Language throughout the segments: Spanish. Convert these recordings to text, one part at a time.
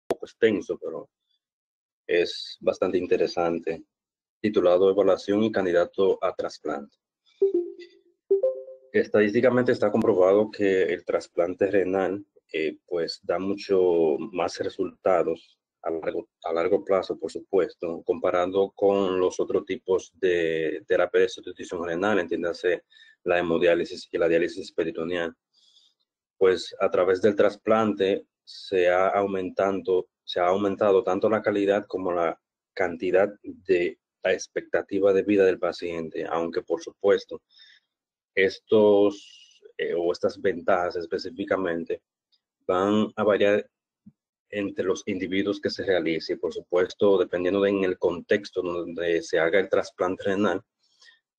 poco extenso, pero es bastante interesante, titulado Evaluación y candidato a trasplante. Estadísticamente está comprobado que el trasplante renal pues da mucho más resultados a largo plazo, por supuesto, comparando con los otros tipos de terapia de sustitución renal, entiéndase la hemodiálisis y la diálisis peritoneal. Pues a través del trasplante se ha aumentado tanto la calidad como la cantidad de la expectativa de vida del paciente, aunque por supuesto estas ventajas específicamente van a variar entre los individuos que se realice, por supuesto, dependiendo en el contexto donde se haga el trasplante renal,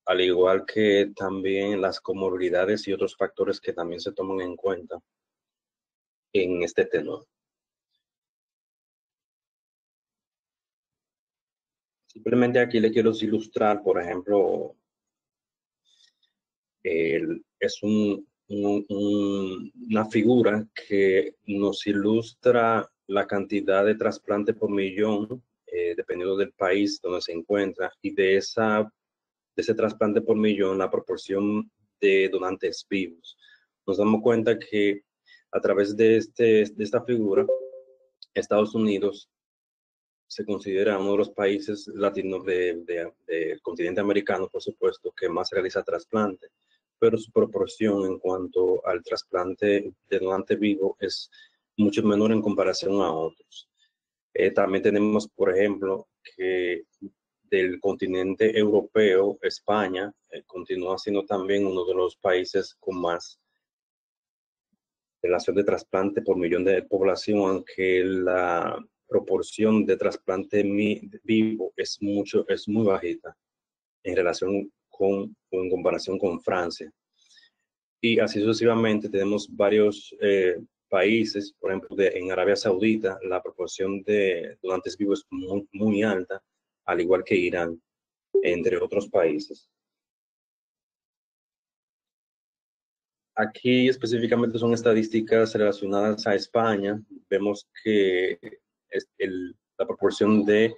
al igual que también las comorbilidades y otros factores que también se toman en cuenta en este tenor. Simplemente aquí le quiero ilustrar, por ejemplo, es una figura que nos ilustra la cantidad de trasplante por millón, dependiendo del país donde se encuentra, y de ese trasplante por millón, la proporción de donantes vivos. Nos damos cuenta que a través de esta figura, Estados Unidos se considera uno de los países latinos del continente americano, por supuesto, que más realiza trasplante, pero su proporción en cuanto al trasplante de donante vivo es mucho menor en comparación a otros. También tenemos, por ejemplo, que del continente europeo, España continúa siendo también uno de los países con más relación de trasplante por millón de población, aunque la proporción de trasplante vivo es muy bajita en comparación con Francia. Y así sucesivamente tenemos varios países, por ejemplo, en Arabia Saudita, la proporción de donantes vivos es muy alta, al igual que Irán, entre otros países. Aquí específicamente son estadísticas relacionadas a España. Vemos que la proporción de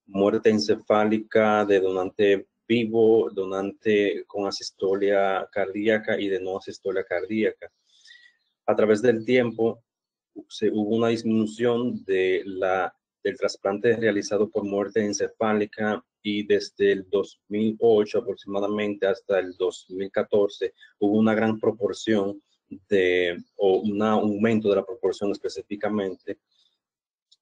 muerte encefálica de donante vivo, donante con asistolia cardíaca y de no asistolia cardíaca. A través del tiempo hubo una disminución del trasplante realizado por muerte encefálica, y desde el 2008 aproximadamente hasta el 2014 hubo una gran proporción o un aumento de la proporción específicamente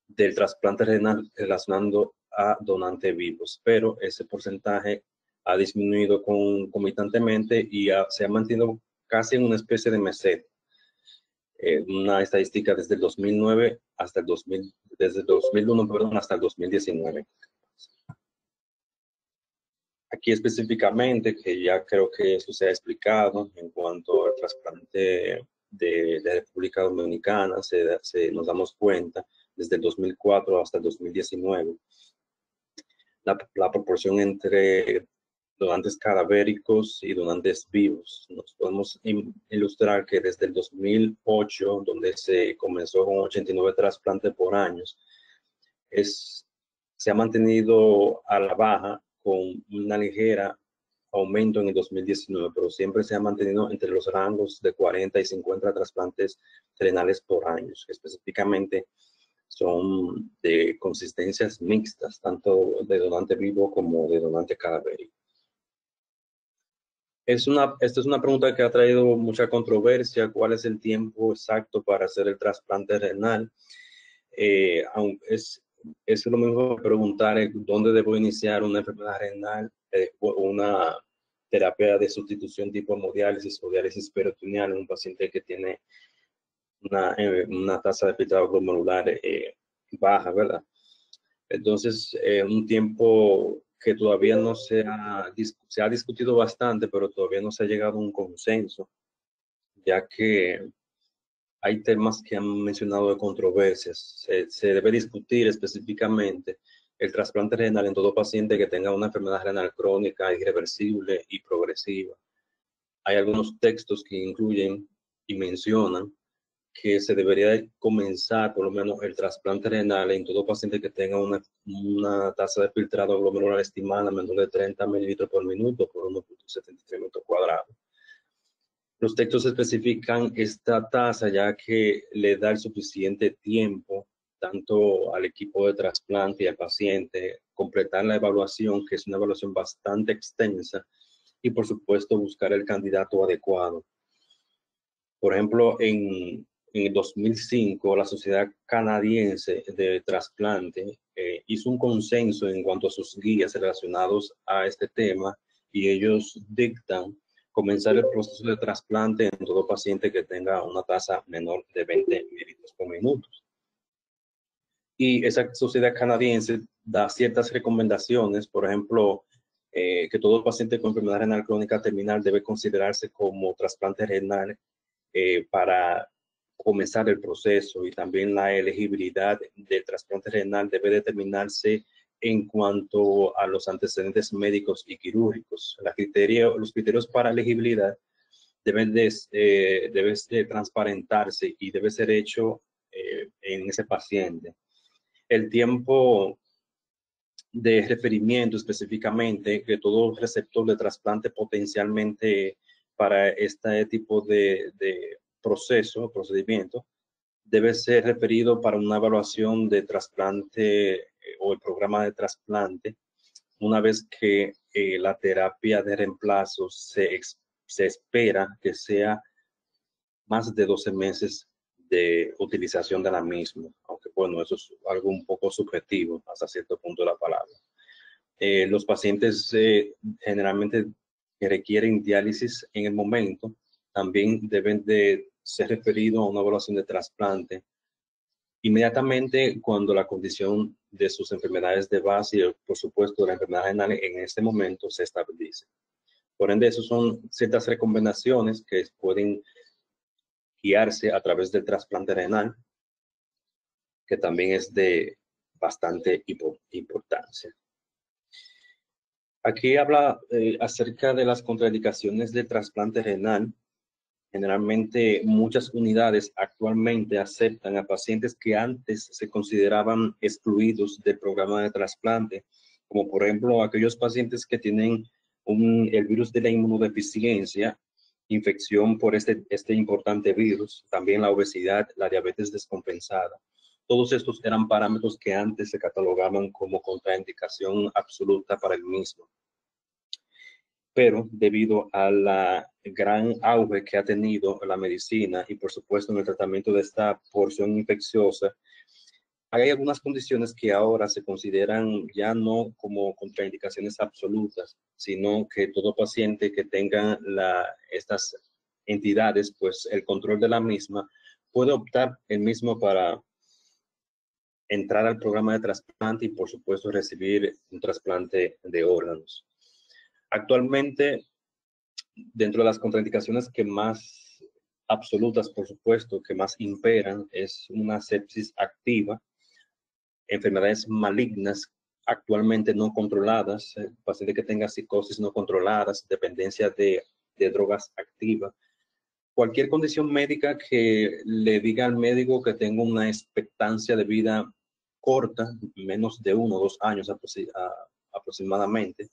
del trasplante renal relacionando a donantes vivos, pero ese porcentaje ha disminuido concomitantemente y se ha mantenido casi en una especie de meseta. Una estadística desde el 2009 hasta desde el 2001, perdón, hasta el 2019. Aquí específicamente, que ya creo que eso se ha explicado en cuanto al trasplante de República Dominicana, nos damos cuenta desde el 2004 hasta el 2019, la proporción entre donantes cadavéricos y donantes vivos. Nos podemos ilustrar que desde el 2008, donde se comenzó con 89 trasplantes por año, se ha mantenido a la baja con una ligera aumento en el 2019, pero siempre se ha mantenido entre los rangos de 40 y 50 trasplantes renales por año, que específicamente son de consistencias mixtas, tanto de donante vivo como de donante cadavérico. Esta es una pregunta que ha traído mucha controversia. ¿Cuál es el tiempo exacto para hacer el trasplante renal? Es lo mismo preguntar dónde debo iniciar una enfermedad renal, una terapia de sustitución tipo hemodiálisis o diálisis peritoneal en un paciente que tiene una tasa de filtrado glomerular baja, ¿verdad? Entonces, un tiempo que todavía no se ha discutido bastante, pero todavía no se ha llegado a un consenso, ya que hay temas que han mencionado de controversias. Se debe discutir específicamente el trasplante renal en todo paciente que tenga una enfermedad renal crónica, irreversible y progresiva. Hay algunos textos que incluyen y mencionan que se debería comenzar por lo menos el trasplante renal en todo paciente que tenga una tasa de filtrado glomerular estimada menor de 30 mililitros por minuto por 1.73 metros cuadrados. Los textos especifican esta tasa ya que le da el suficiente tiempo tanto al equipo de trasplante y al paciente completar la evaluación, que es una evaluación bastante extensa, y por supuesto buscar el candidato adecuado. Por ejemplo, en 2005, la Sociedad Canadiense de Trasplante hizo un consenso en cuanto a sus guías relacionados a este tema, y ellos dictan comenzar el proceso de trasplante en todo paciente que tenga una tasa menor de 20 mililitros por minuto. Y esa sociedad canadiense da ciertas recomendaciones, por ejemplo, que todo paciente con enfermedad renal crónica terminal debe considerarse como trasplante renal para comenzar el proceso, y también la elegibilidad del trasplante renal debe determinarse en cuanto a los antecedentes médicos y quirúrgicos. Los criterios para elegibilidad deben de transparentarse y debe ser hecho en ese paciente. El tiempo de referimiento específicamente, que todo receptor de trasplante potencialmente para este tipo de procedimiento, debe ser referido para una evaluación de trasplante o el programa de trasplante, una vez que la terapia de reemplazo se espera que sea más de 12 meses de utilización de la misma, aunque bueno, eso es algo un poco subjetivo hasta cierto punto de la palabra. Los pacientes generalmente que requieren diálisis en el momento también deben de ser referidos a una evaluación de trasplante inmediatamente cuando la condición de sus enfermedades de base y por supuesto la enfermedad renal en este momento se estabilice. Por ende, esas son ciertas recomendaciones que pueden guiarse a través del trasplante renal, que también es de bastante importancia. Aquí habla acerca de las contraindicaciones del trasplante renal. Generalmente muchas unidades actualmente aceptan a pacientes que antes se consideraban excluidos del programa de trasplante, como por ejemplo aquellos pacientes que tienen el virus de la inmunodeficiencia, infección por este importante virus, también la obesidad, la diabetes descompensada. Todos estos eran parámetros que antes se catalogaban como contraindicación absoluta para el mismo. Pero debido a la gran auge que ha tenido la medicina y por supuesto en el tratamiento de esta porción infecciosa, hay algunas condiciones que ahora se consideran ya no como contraindicaciones absolutas, sino que todo paciente que tenga estas entidades, pues el control de la misma, puede optar el mismo para entrar al programa de trasplante y por supuesto recibir un trasplante de órganos. Actualmente, dentro de las contraindicaciones que más absolutas, por supuesto, que más imperan, es una sepsis activa, enfermedades malignas actualmente no controladas, paciente que tenga psicosis no controladas, dependencia de drogas activas, cualquier condición médica que le diga al médico que tenga una expectancia de vida corta, menos de 1 o 2 años aproximadamente.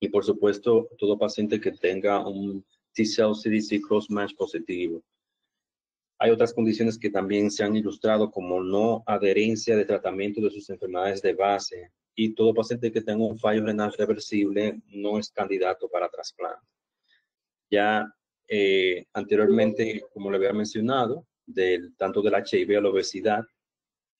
Y por supuesto, todo paciente que tenga un T-cell CDC cross-match positivo. Hay otras condiciones que también se han ilustrado como no adherencia de tratamiento de sus enfermedades de base, y todo paciente que tenga un fallo renal reversible no es candidato para trasplante. Ya anteriormente, como le había mencionado, tanto del HIV a la obesidad,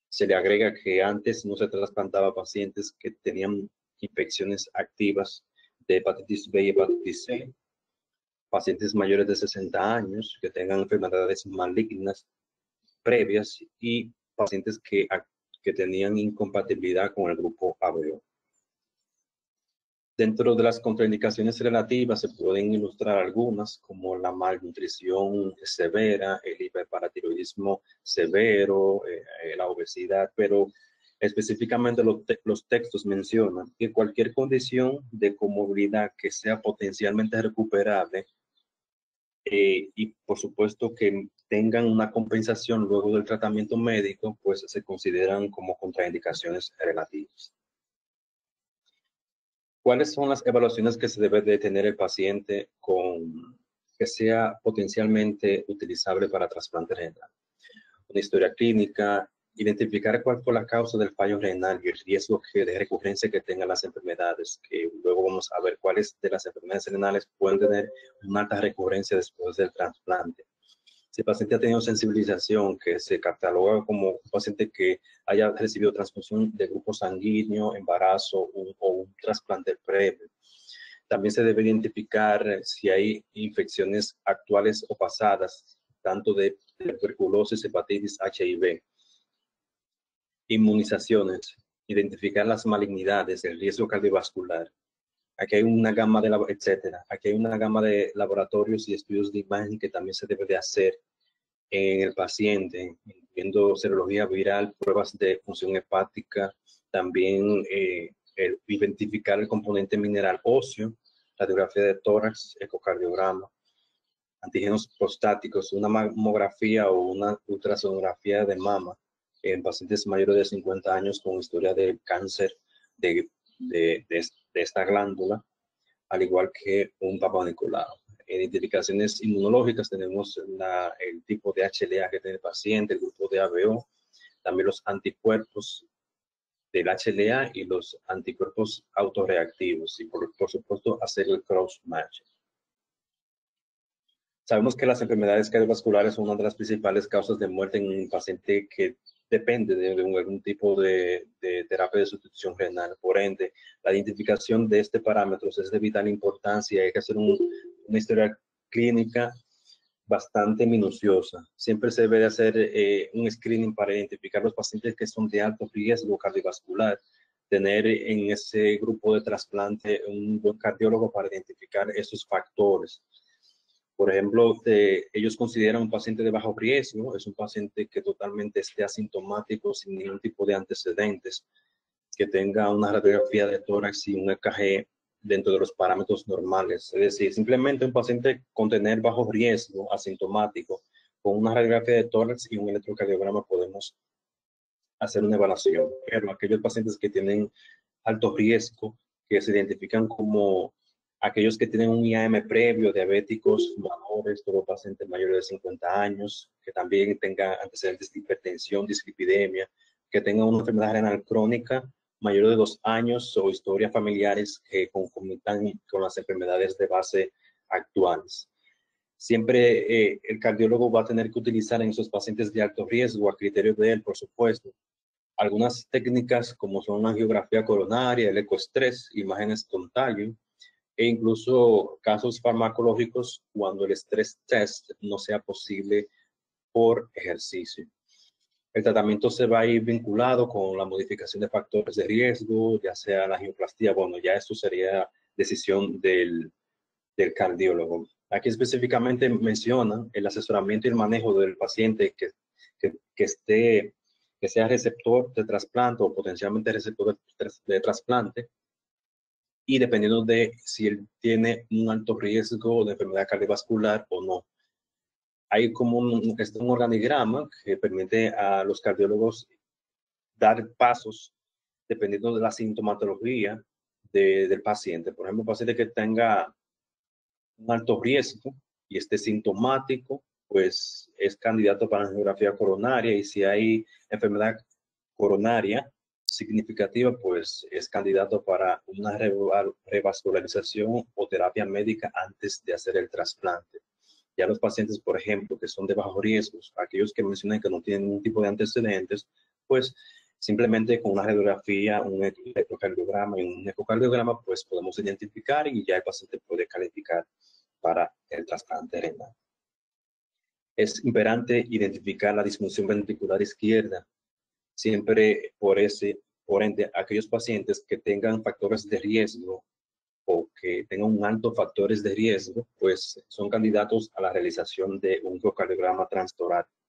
se le agrega que antes no se trasplantaba a pacientes que tenían infecciones activas de hepatitis B y hepatitis C, pacientes mayores de 60 años que tengan enfermedades malignas previas y pacientes que tenían incompatibilidad con el grupo ABO. Dentro de las contraindicaciones relativas se pueden ilustrar algunas como la malnutrición severa, el hiperparatiroidismo severo, la obesidad, pero específicamente los textos mencionan que cualquier condición de comorbilidad que sea potencialmente recuperable y por supuesto que tengan una compensación luego del tratamiento médico, pues se consideran como contraindicaciones relativas. ¿Cuáles son las evaluaciones que se debe de tener el paciente que sea potencialmente utilizable para trasplante renal? Una historia clínica, identificar cuál fue la causa del fallo renal y el riesgo de recurrencia que tengan las enfermedades, que luego vamos a ver cuáles de las enfermedades renales pueden tener una alta recurrencia después del trasplante. Si el paciente ha tenido sensibilización, que se cataloga como un paciente que haya recibido transfusión de grupo sanguíneo, embarazo o un trasplante previo. También se debe identificar si hay infecciones actuales o pasadas, tanto de tuberculosis, hepatitis, HIV. Inmunizaciones, identificar las malignidades, el riesgo cardiovascular. Aquí hay una gama de, etcétera. Aquí hay una gama de laboratorios y estudios de imagen que también se debe de hacer en el paciente, incluyendo serología viral, pruebas de función hepática, también identificar el componente mineral óseo, radiografía de tórax, ecocardiograma, antígenos prostáticos, una mamografía o una ultrasonografía de mama en pacientes mayores de 50 años con historia de cáncer de esta glándula, al igual que un Papa Nicolau. En identificaciones inmunológicas tenemos el tipo de HLA que tiene el paciente, el grupo de ABO, también los anticuerpos del HLA y los anticuerpos autorreactivos, y por supuesto hacer el cross-match. Sabemos que las enfermedades cardiovasculares son una de las principales causas de muerte en un paciente que depende de algún tipo de terapia de sustitución renal. Por ende, la identificación de este parámetro es de vital importancia. Hay que hacer una historia clínica bastante minuciosa. Siempre se debe de hacer un screening para identificar los pacientes que son de alto riesgo cardiovascular. Tener en ese grupo de trasplante un buen cardiólogo para identificar esos factores. Por ejemplo, ellos consideran un paciente de bajo riesgo, es un paciente que totalmente esté asintomático, sin ningún tipo de antecedentes, que tenga una radiografía de tórax y un EKG dentro de los parámetros normales. Es decir, simplemente un paciente con tener bajo riesgo, asintomático, con una radiografía de tórax y un electrocardiograma podemos hacer una evaluación. Pero aquellos pacientes que tienen alto riesgo, que se identifican como aquellos que tienen un IAM previo, diabéticos, fumadores, todo paciente mayor de 50 años, que también tenga antecedentes de hipertensión, dislipidemia, que tenga una enfermedad renal crónica mayor de 2 años o historias familiares que concomitan con las enfermedades de base actuales. Siempre el cardiólogo va a tener que utilizar en esos pacientes de alto riesgo, a criterio de él, por supuesto, algunas técnicas como son la angiografía coronaria, el ecoestrés, imágenes con tallo, e incluso casos farmacológicos cuando el estrés test no sea posible por ejercicio. El tratamiento se va a ir vinculado con la modificación de factores de riesgo, ya sea la angioplastía. Bueno, ya esto sería decisión del cardiólogo. Aquí específicamente mencionan el asesoramiento y el manejo del paciente que sea receptor de trasplante o potencialmente receptor de trasplante, y dependiendo de si él tiene un alto riesgo de enfermedad cardiovascular o no. Hay como un organigrama que permite a los cardiólogos dar pasos dependiendo de la sintomatología del paciente. Por ejemplo, un paciente que tenga un alto riesgo y esté sintomático, pues es candidato para angiografía coronaria, y si hay enfermedad coronaria significativa, pues es candidato para una revascularización o terapia médica antes de hacer el trasplante. Ya los pacientes, por ejemplo, que son de bajos riesgos, aquellos que mencioné que no tienen ningún tipo de antecedentes, pues simplemente con una radiografía, un electrocardiograma y un ecocardiograma, pues podemos identificar y ya el paciente puede calificar para el trasplante renal. Es imperante identificar la disfunción ventricular izquierda. Siempre por ende, aquellos pacientes que tengan factores de riesgo o que tengan un alto factores de riesgo, pues son candidatos a la realización de un ecocardiograma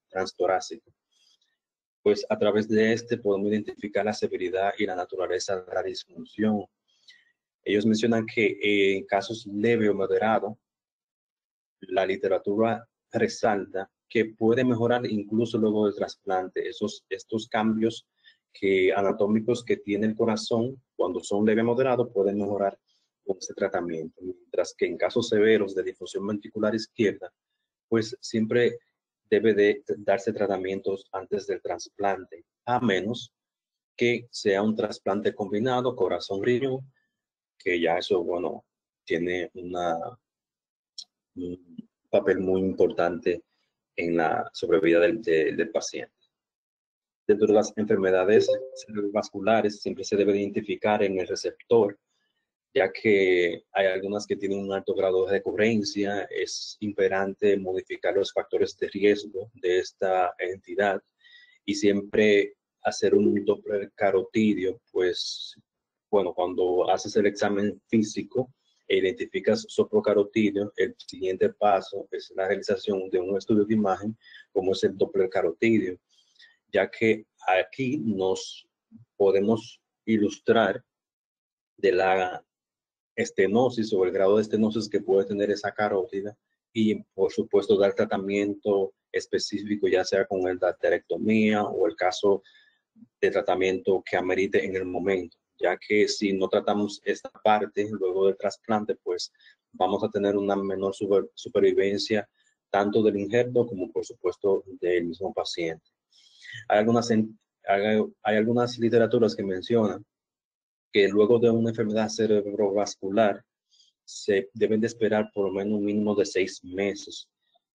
transtorácico. Pues a través de este podemos identificar la severidad y la naturaleza de la disfunción. Ellos mencionan que en casos leve o moderado, la literatura resalta que puede mejorar incluso luego del trasplante. Estos cambios anatómicos que tiene el corazón, cuando son leve moderado, pueden mejorar con este tratamiento. Mientras que en casos severos de disfunción ventricular izquierda, pues siempre debe de darse tratamientos antes del trasplante, a menos que sea un trasplante combinado corazón-riñón, que ya eso, bueno, tiene un papel muy importante en la sobrevida del paciente. Dentro de las enfermedades cerebrovasculares siempre se debe identificar en el receptor, ya que hay algunas que tienen un alto grado de recurrencia. Es imperante modificar los factores de riesgo de esta entidad y siempre hacer un Doppler carotidio, pues, bueno, cuando haces el examen físico e identificas soplocarotidio, el siguiente paso es la realización de un estudio de imagen, como es el Doppler carotidio, ya que aquí nos podemos ilustrar de la estenosis o el grado de estenosis que puede tener esa carótida y, por supuesto, dar tratamiento específico, ya sea con la esterectomía o el caso de tratamiento que amerite en el momento, ya que si no tratamos esta parte luego del trasplante, pues vamos a tener una menor supervivencia tanto del injerto como, por supuesto, del mismo paciente. Hay algunas literaturas que mencionan que luego de una enfermedad cerebrovascular se deben de esperar por lo menos un mínimo de 6 meses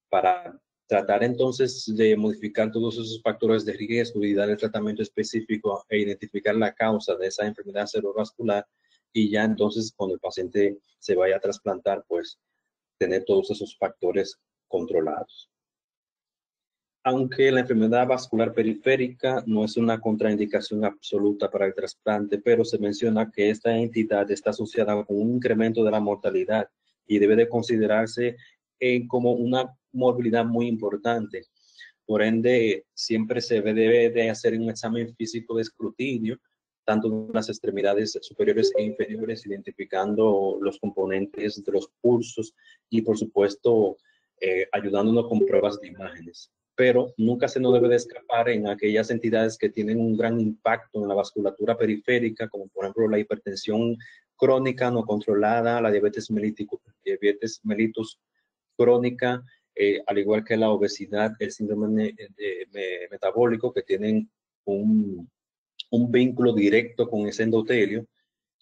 para tratar entonces de modificar todos esos factores de riesgo y dar el tratamiento específico e identificar la causa de esa enfermedad cerebrovascular, y ya entonces cuando el paciente se vaya a trasplantar, pues tener todos esos factores controlados. Aunque la enfermedad vascular periférica no es una contraindicación absoluta para el trasplante, pero se menciona que esta entidad está asociada con un incremento de la mortalidad y debe de considerarse como una morbilidad muy importante. Por ende, siempre se debe de hacer un examen físico de escrutinio, tanto de las extremidades superiores e inferiores, identificando los componentes de los pulsos y, por supuesto, ayudándonos con pruebas de imágenes. Pero nunca se nos debe de escapar en aquellas entidades que tienen un gran impacto en la vasculatura periférica, como por ejemplo la hipertensión crónica no controlada, la diabetes mellitus crónica, al igual que la obesidad, el síndrome metabólico, que tienen un vínculo directo con ese endotelio,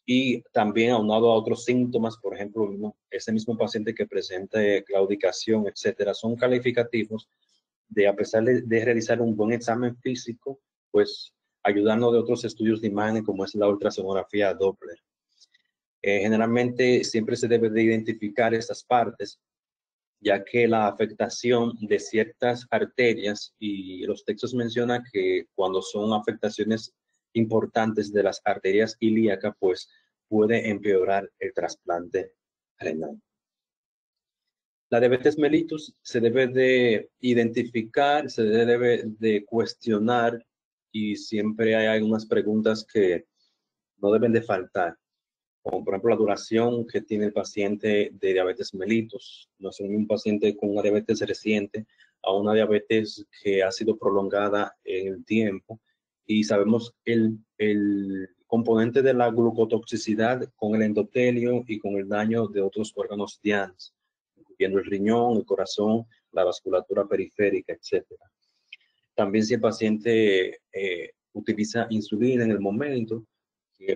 y también aunado a otros síntomas, por ejemplo, ese mismo paciente que presenta claudicación, etcétera, son calificativos de, a pesar de realizar un buen examen físico, pues ayudarnos de otros estudios de imagen como es la ultrasonografía Doppler. Generalmente siempre se debe de identificar estas partes, ya que la afectación de ciertas arterias, y los textos mencionan que cuando son afectaciones importantes de las arterias ilíacas, pues puede empeorar el trasplante renal. La diabetes mellitus se debe de identificar, se debe de cuestionar, y siempre hay algunas preguntas que no deben de faltar, como por ejemplo la duración que tiene el paciente de diabetes mellitus. No es un paciente con una diabetes reciente a una diabetes que ha sido prolongada en el tiempo, y sabemos el componente de la glucotoxicidad con el endotelio y con el daño de otros órganos dianos, incluyendo el riñón, el corazón, la vasculatura periférica, etc. También si el paciente utiliza insulina en el momento,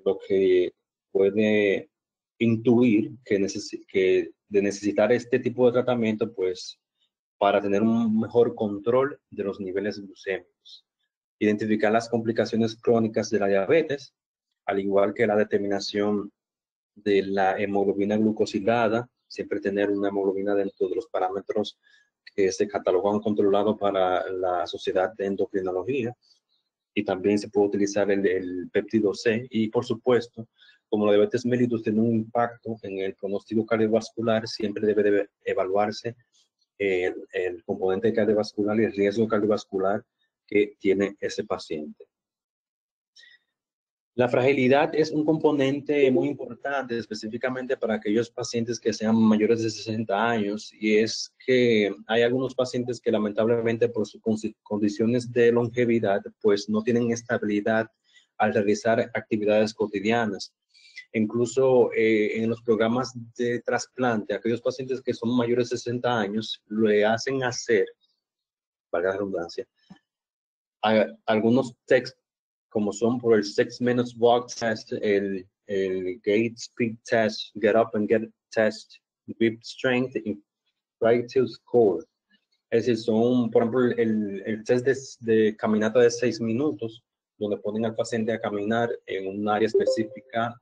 lo que puede intuir que de necesitar este tipo de tratamiento, pues para tener un mejor control de los niveles glucémicos. Identificar las complicaciones crónicas de la diabetes, al igual que la determinación de la hemoglobina glucosilada, siempre tener una hemoglobina dentro de los parámetros que se catalogan controlado para la Sociedad de Endocrinología, y también se puede utilizar el péptido C, y por supuesto, como la diabetes mellitus tiene un impacto en el pronóstico cardiovascular, siempre debe de evaluarse el componente cardiovascular y el riesgo cardiovascular que tiene ese paciente. La fragilidad es un componente muy importante, específicamente para aquellos pacientes que sean mayores de 60 años, y es que hay algunos pacientes que lamentablemente por sus condiciones de longevidad, pues no tienen estabilidad al realizar actividades cotidianas. Incluso en los programas de trasplante, aquellos pacientes que son mayores de 60 años, le hacen hacer, valga la redundancia, algunos tests como son por el 6 Minutes Walk Test, el Gait Speed Test, Get Up and Get Test, Grip Strength y Right-to Score. Es decir, son, por ejemplo, el test de caminata de 6 minutos, donde ponen al paciente a caminar en un área específica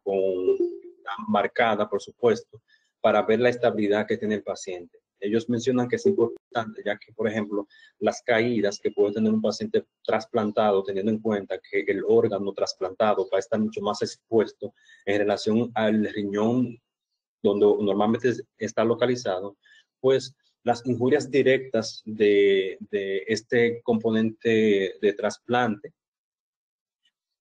marcada, por supuesto, para ver la estabilidad que tiene el paciente. Ellos mencionan que es importante, ya que, por ejemplo, las caídas que puede tener un paciente trasplantado, teniendo en cuenta que el órgano trasplantado va a estar mucho más expuesto en relación al riñón donde normalmente está localizado, pues las injurias directas de este componente de trasplante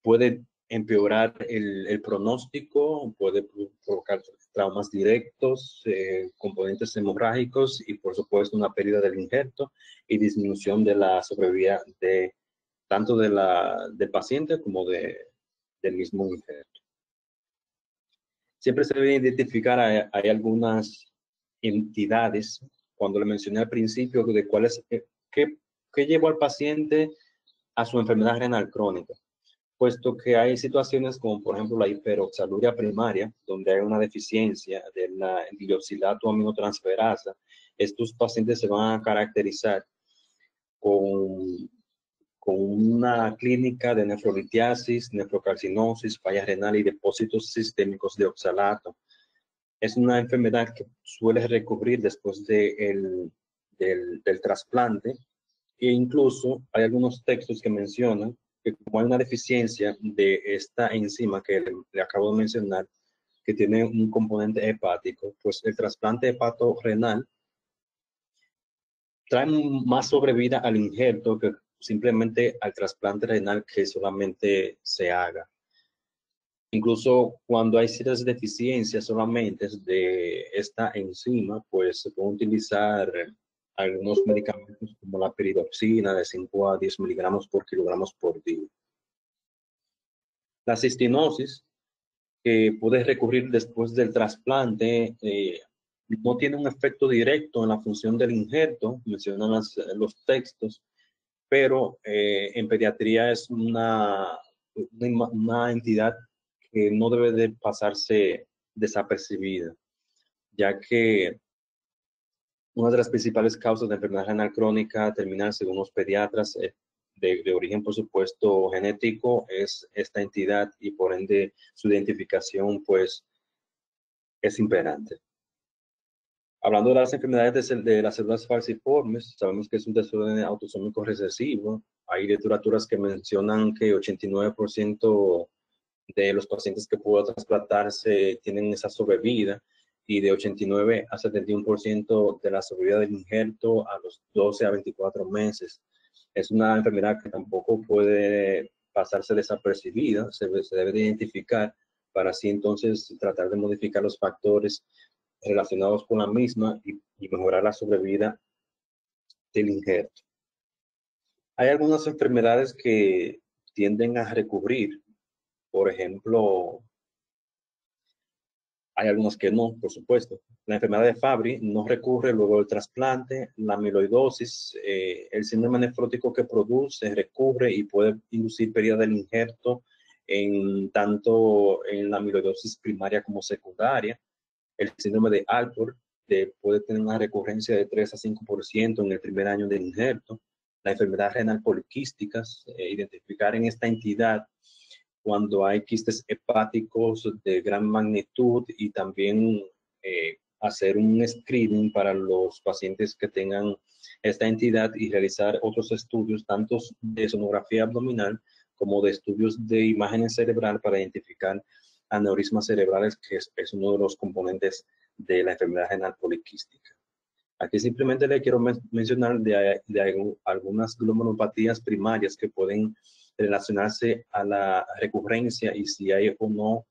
puede empeorar el pronóstico, puede provocar traumas directos, componentes hemorrágicos y por supuesto una pérdida del injerto y disminución de la sobrevida de tanto del paciente como del mismo injerto. Siempre se debe identificar, hay algunas entidades, cuando le mencioné al principio, de cuáles, qué llevó al paciente a su enfermedad renal crónica, puesto que hay situaciones como por ejemplo la hiperoxaluria primaria, donde hay una deficiencia de la dioxilato aminotransferasa. Estos pacientes se van a caracterizar con una clínica de nefrolitiasis, nefrocarcinosis, falla renal y depósitos sistémicos de oxalato. Es una enfermedad que suele recurrir después del trasplante e incluso hay algunos textos que mencionan que como hay una deficiencia de esta enzima que le acabo de mencionar, que tiene un componente hepático, pues el trasplante hepato-renal trae más sobrevida al injerto que simplemente al trasplante renal que solamente se haga. Incluso cuando hay ciertas deficiencias solamente de esta enzima, pues se pueden utilizar algunos medicamentos como la peridoxina de 5 a 10 miligramos por kilogramos por día. La cistinosis, que puede recurrir después del trasplante, no tiene un efecto directo en la función del injerto, mencionan los textos, pero en pediatría es una entidad que no debe de pasarse desapercibida, ya que una de las principales causas de enfermedad renal crónica terminal, según los pediatras, de origen, por supuesto, genético, es esta entidad y por ende su identificación, pues, es imperante. Hablando de las enfermedades de las células falciformes, sabemos que es un desorden autosómico recesivo. Hay literaturas que mencionan que 89% de los pacientes que pudo trasplantarse tienen esa sobrevida y de 89 a 71% de la sobrevida del injerto a los 12 a 24 meses. Es una enfermedad que tampoco puede pasarse desapercibida, se debe de identificar para así entonces tratar de modificar los factores relacionados con la misma y mejorar la sobrevida del injerto. Hay algunas enfermedades que tienden a recurrir, por ejemplo, hay algunas que no, por supuesto. La enfermedad de Fabry no recurre luego del trasplante, la amiloidosis, el síndrome nefrótico que produce recurre y puede inducir pérdida del injerto tanto en la amiloidosis primaria como secundaria. El síndrome de Alport puede tener una recurrencia de 3 a 5% en el primer año del injerto. La enfermedad renal poliquística, identificar en esta entidad cuando hay quistes hepáticos de gran magnitud y también hacer un screening para los pacientes que tengan esta entidad y realizar otros estudios, tanto de sonografía abdominal como de estudios de imagen cerebral para identificar aneurismas cerebrales, que es uno de los componentes de la enfermedad renal poliquística. Aquí simplemente le quiero mencionar de algunas glomerulopatías primarias que pueden relacionarse a la recurrencia y si hay o no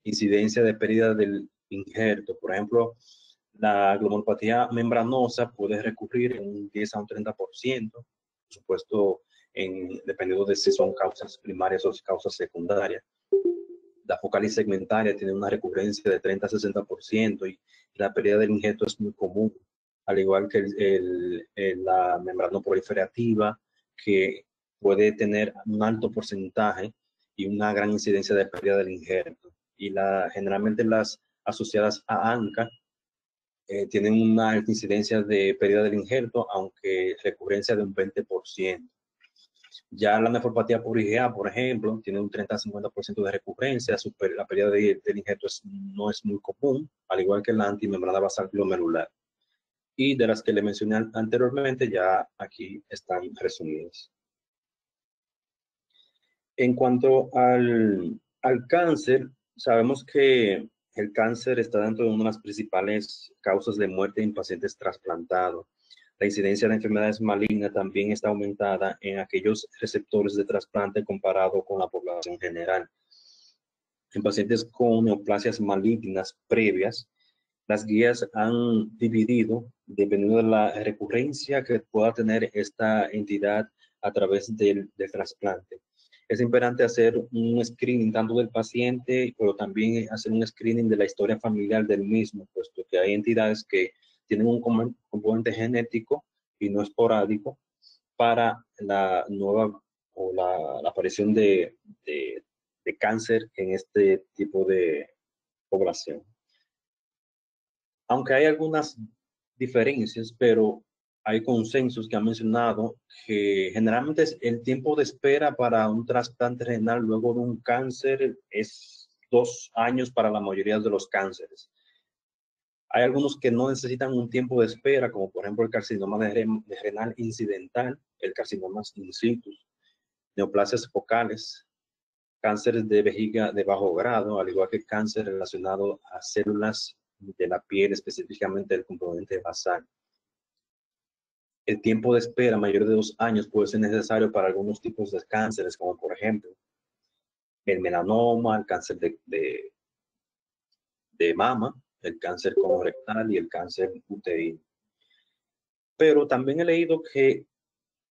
incidencia de pérdida del injerto. Por ejemplo, la glomopatía membranosa puede recurrir en un 10 a un 30%, por supuesto, dependiendo de si son causas primarias o causas secundarias. La focalis segmentaria tiene una recurrencia de 30 a 60% y la pérdida del injerto es muy común, al igual que la membranoproliferativa, que puede tener un alto porcentaje y una gran incidencia de pérdida del injerto. Y generalmente las asociadas a ANCA tienen una alta incidencia de pérdida del injerto, aunque recurrencia de un 20%. Ya la nefropatía por IgA, por ejemplo, tiene un 30-50% de recurrencia. La pérdida del injerto no es muy común, al igual que la antimembrana basal glomerular. Y de las que le mencioné anteriormente, ya aquí están resumidas. En cuanto al cáncer, sabemos que el cáncer está dentro de una de las principales causas de muerte en pacientes trasplantados. La incidencia de enfermedades malignas también está aumentada en aquellos receptores de trasplante comparado con la población general. En pacientes con neoplasias malignas previas, las guías han dividido, dependiendo de la recurrencia que pueda tener esta entidad a través del trasplante. Es importante hacer un screening tanto del paciente, pero también hacer un screening de la historia familiar del mismo, puesto que hay entidades que tienen un componente genético y no esporádico para la nueva o la aparición de cáncer en este tipo de población. Aunque hay algunas diferencias, pero hay consensos que han mencionado que generalmente el tiempo de espera para un trasplante renal luego de un cáncer es 2 años para la mayoría de los cánceres. Hay algunos que no necesitan un tiempo de espera, como por ejemplo el carcinoma de renal incidental, el carcinoma in situ, neoplasias focales, cánceres de vejiga de bajo grado, al igual que cáncer relacionado a células de la piel, específicamente el componente basal. El tiempo de espera mayor de 2 años puede ser necesario para algunos tipos de cánceres, como por ejemplo el melanoma, el cáncer de mama, el cáncer colorectal y el cáncer uterino. Pero también he leído que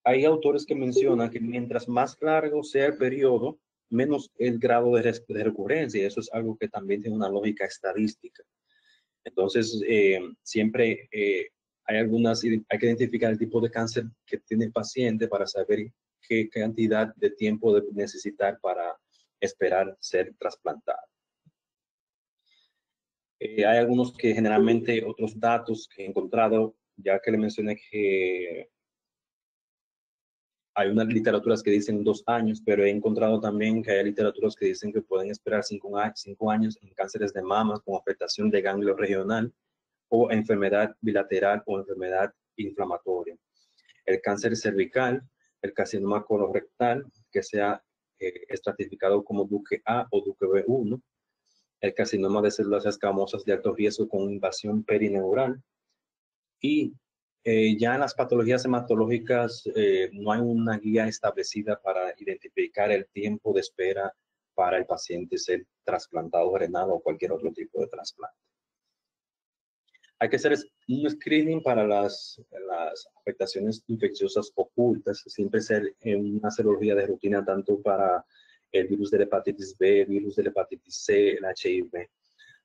hay autores que mencionan que mientras más largo sea el periodo, menos el grado de recurrencia, y eso es algo que también tiene una lógica estadística. Entonces, siempre hay que identificar el tipo de cáncer que tiene el paciente para saber qué cantidad de tiempo debe necesitar para esperar ser trasplantado. Hay algunos que generalmente, otros datos que he encontrado, ya que le mencioné que hay unas literaturas que dicen 2 años, pero he encontrado también que hay literaturas que dicen que pueden esperar 5 años en cánceres de mama con afectación de ganglio regional o enfermedad bilateral o enfermedad inflamatoria. El cáncer cervical, el carcinoma colorectal, que sea estratificado como Duque A o Duque B1, el carcinoma de células escamosas de alto riesgo con invasión perineural y ya en las patologías hematológicas no hay una guía establecida para identificar el tiempo de espera para el paciente ser trasplantado renal o cualquier otro tipo de trasplante. Hay que hacer un screening para las afectaciones infecciosas ocultas, siempre ser una serología de rutina tanto para el virus de la hepatitis B, virus de la hepatitis C, el HIV.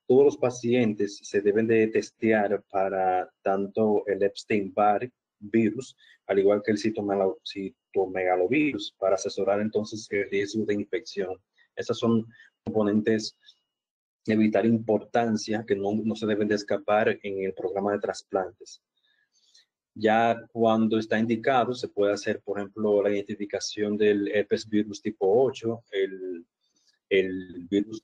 Todos los pacientes se deben de testear para tanto el Epstein-Barr virus, al igual que el citomegalovirus, para asesorar entonces el riesgo de infección. Esas son componentes de vital importancia que no se deben de escapar en el programa de trasplantes. Ya cuando está indicado, se puede hacer, por ejemplo, la identificación del herpes virus tipo 8, el virus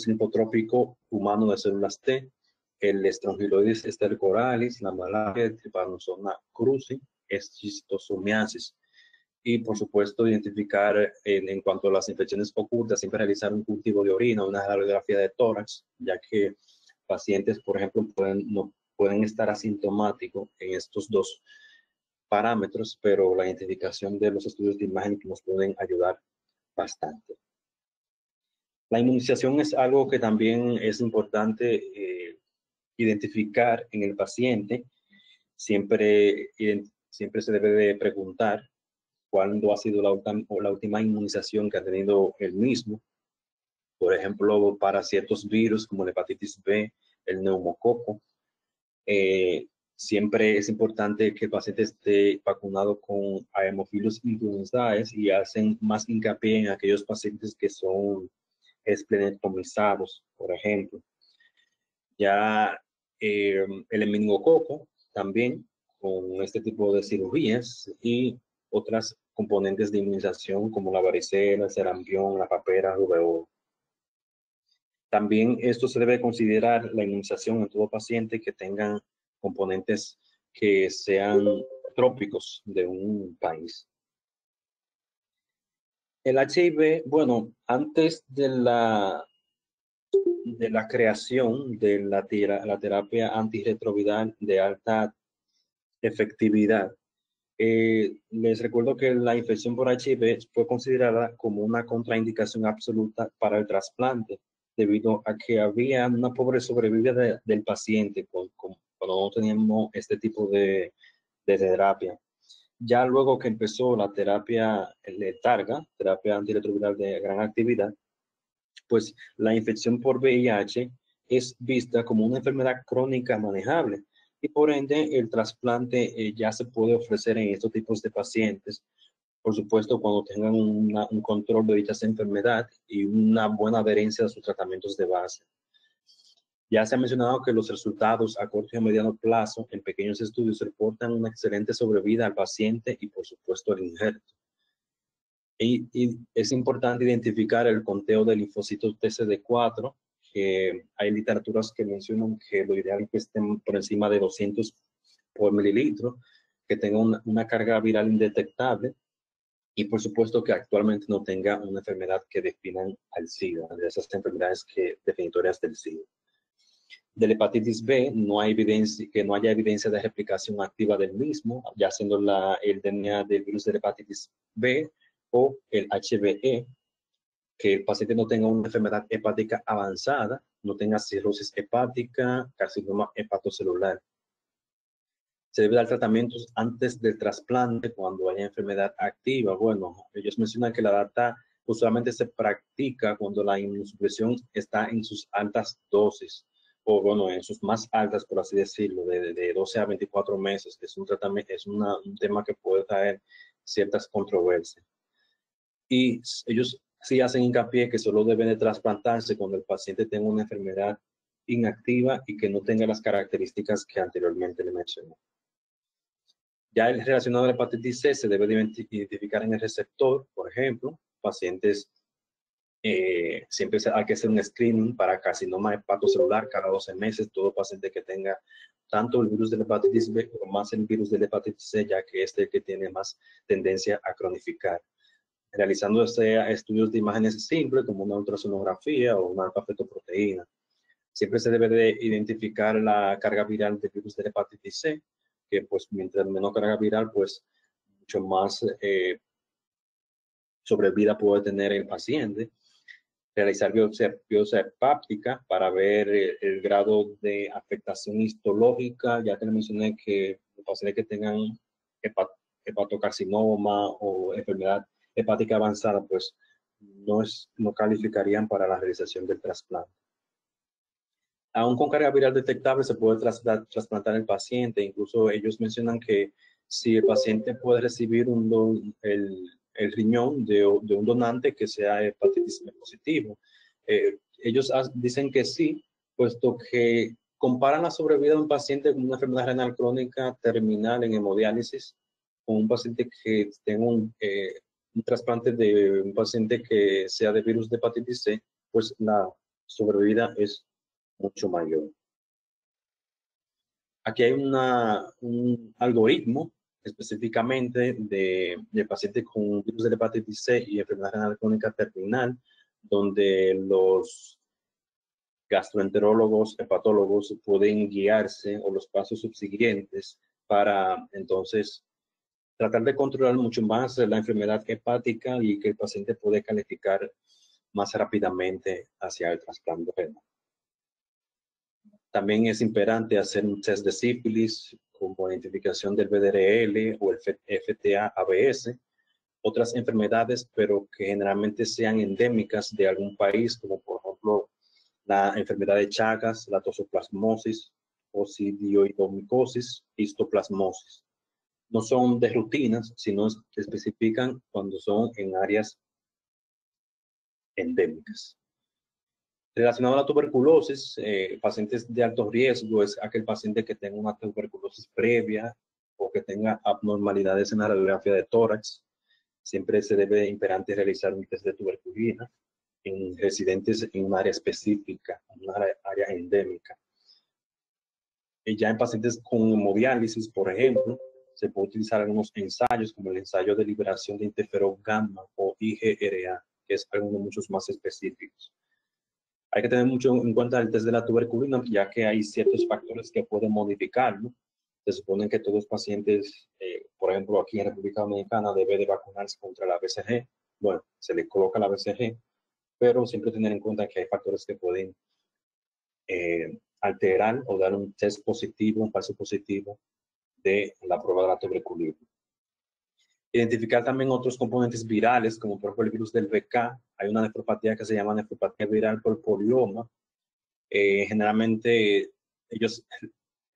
linfotrópico humano de células T, el Strongyloides stercoralis, la malaria, Trypanosoma cruzi, esquistosomiasis. Y, por supuesto, identificar en cuanto a las infecciones ocultas, siempre realizar un cultivo de orina, una radiografía de tórax, ya que pacientes, por ejemplo, pueden estar asintomáticos en estos dos parámetros, pero la identificación de los estudios de imagen nos pueden ayudar bastante. La inmunización es algo que también es importante identificar en el paciente. Siempre se debe de preguntar cuándo ha sido la última inmunización que ha tenido el mismo. Por ejemplo, para ciertos virus como la hepatitis B, el neumococo. Siempre es importante que el paciente esté vacunado con Haemophilus influenzae y hacen más hincapié en aquellos pacientes que son esplenectomizados, por ejemplo. Ya el meningococo también con este tipo de cirugías y otras componentes de inmunización como la varicela, el sarampión, la papera, rubéola. También esto se debe considerar la inmunización en todo paciente que tengan componentes que sean trópicos de un país. El HIV, bueno, antes de la creación de la terapia antirretroviral de alta efectividad, les recuerdo que la infección por HIV fue considerada como una contraindicación absoluta para el trasplante, debido a que había una pobre sobrevivencia del paciente cuando no teníamos este tipo de terapia. Ya luego que empezó la terapia letarga, terapia antirretroviral de gran actividad, pues la infección por VIH es vista como una enfermedad crónica manejable y por ende el trasplante ya se puede ofrecer en estos tipos de pacientes, por supuesto cuando tengan un control de dicha enfermedad y una buena adherencia a sus tratamientos de base. Ya se ha mencionado que los resultados a corto y a mediano plazo en pequeños estudios reportan una excelente sobrevida al paciente y por supuesto al injerto. Y es importante identificar el conteo de linfocitos TCD4, que hay literaturas que mencionan que lo ideal es que estén por encima de 200 por mililitro, que tenga una carga viral indetectable y por supuesto que actualmente no tenga una enfermedad que definan al SIDA, de esas enfermedades definitorias del SIDA. De la hepatitis B no hay evidencia, que no haya evidencia de replicación activa del mismo, ya siendo el DNA del virus de la hepatitis B o el HBE, que el paciente no tenga una enfermedad hepática avanzada, no tenga cirrosis hepática, carcinoma hepatocelular. Se debe dar tratamientos antes del trasplante cuando haya enfermedad activa. Bueno, ellos mencionan que la data usualmente se practica cuando la inmunosupresión está en sus altas dosis, o bueno, en sus más altas, por así decirlo, de 12 a 24 meses. Es un tratamiento, es un tema que puede traer ciertas controversias. Y ellos sí hacen hincapié que solo deben de trasplantarse cuando el paciente tenga una enfermedad inactiva y que no tenga las características que anteriormente le mencioné. Ya el relacionado a la hepatitis C se debe de identificar en el receptor, por ejemplo, pacientes, siempre hay que hacer un screening para carcinoma hepatocelular cada 12 meses, todo paciente que tenga tanto el virus de la hepatitis B como más el virus de la hepatitis C, ya que este es el que tiene más tendencia a cronificar. Realizando estudios de imágenes simples como una ultrasonografía o una alfa-fetoproteína. Siempre se debe de identificar la carga viral del virus de la hepatitis C, que pues mientras menos carga viral, pues mucho más sobrevida puede tener el paciente. Realizar biopsia hepática para ver el grado de afectación histológica, ya que le mencioné que los pacientes que tengan hepatocarcinoma o enfermedad hepática avanzada, pues no calificarían para la realización del trasplante. Aún con carga viral detectable se puede trasplantar el paciente. Incluso ellos mencionan que si el paciente puede recibir el riñón de un donante que sea hepatitis B positivo. Ellos dicen que sí, puesto que comparan la sobrevida de un paciente con una enfermedad renal crónica terminal en hemodiálisis con un paciente que tenga un trasplante de un paciente que sea de virus de hepatitis C, pues la sobrevida es mucho mayor. Aquí hay un algoritmo específicamente de pacientes con virus de hepatitis C y enfermedad renal crónica terminal, donde los gastroenterólogos, hepatólogos pueden guiarse o los pasos subsiguientes para entonces tratar de controlar mucho más la enfermedad hepática y que el paciente puede calificar más rápidamente hacia el trasplante renal. También es imperante hacer un test de sífilis como identificación del VDRL o el FTA-ABS, otras enfermedades, pero que generalmente sean endémicas de algún país, como por ejemplo la enfermedad de Chagas, la toxoplasmosis, osidioidomicosis, histoplasmosis. No son de rutinas, sino se especifican cuando son en áreas endémicas. Relacionado a la tuberculosis, pacientes de alto riesgo es aquel paciente que tenga una tuberculosis previa o que tenga abnormalidades en la radiografía de tórax. Siempre se debe imperante realizar un test de tuberculina en residentes en un área específica, en una área endémica. Y ya en pacientes con hemodiálisis, por ejemplo, se puede utilizar algunos ensayos como el ensayo de liberación de interferón gamma o IgRA, que es uno de muchos más específicos. Hay que tener mucho en cuenta el test de la tuberculina, ya que hay ciertos factores que pueden modificarlo. Se supone que todos los pacientes, por ejemplo, aquí en República Dominicana, deben de vacunarse contra la BCG. Bueno, se le coloca la BCG, pero siempre tener en cuenta que hay factores que pueden alterar o dar un test positivo, un falso positivo de la prueba de la tuberculina. Identificar también otros componentes virales, como por ejemplo el virus del VK. Hay una nefropatía que se llama nefropatía viral por polioma. Generalmente ellos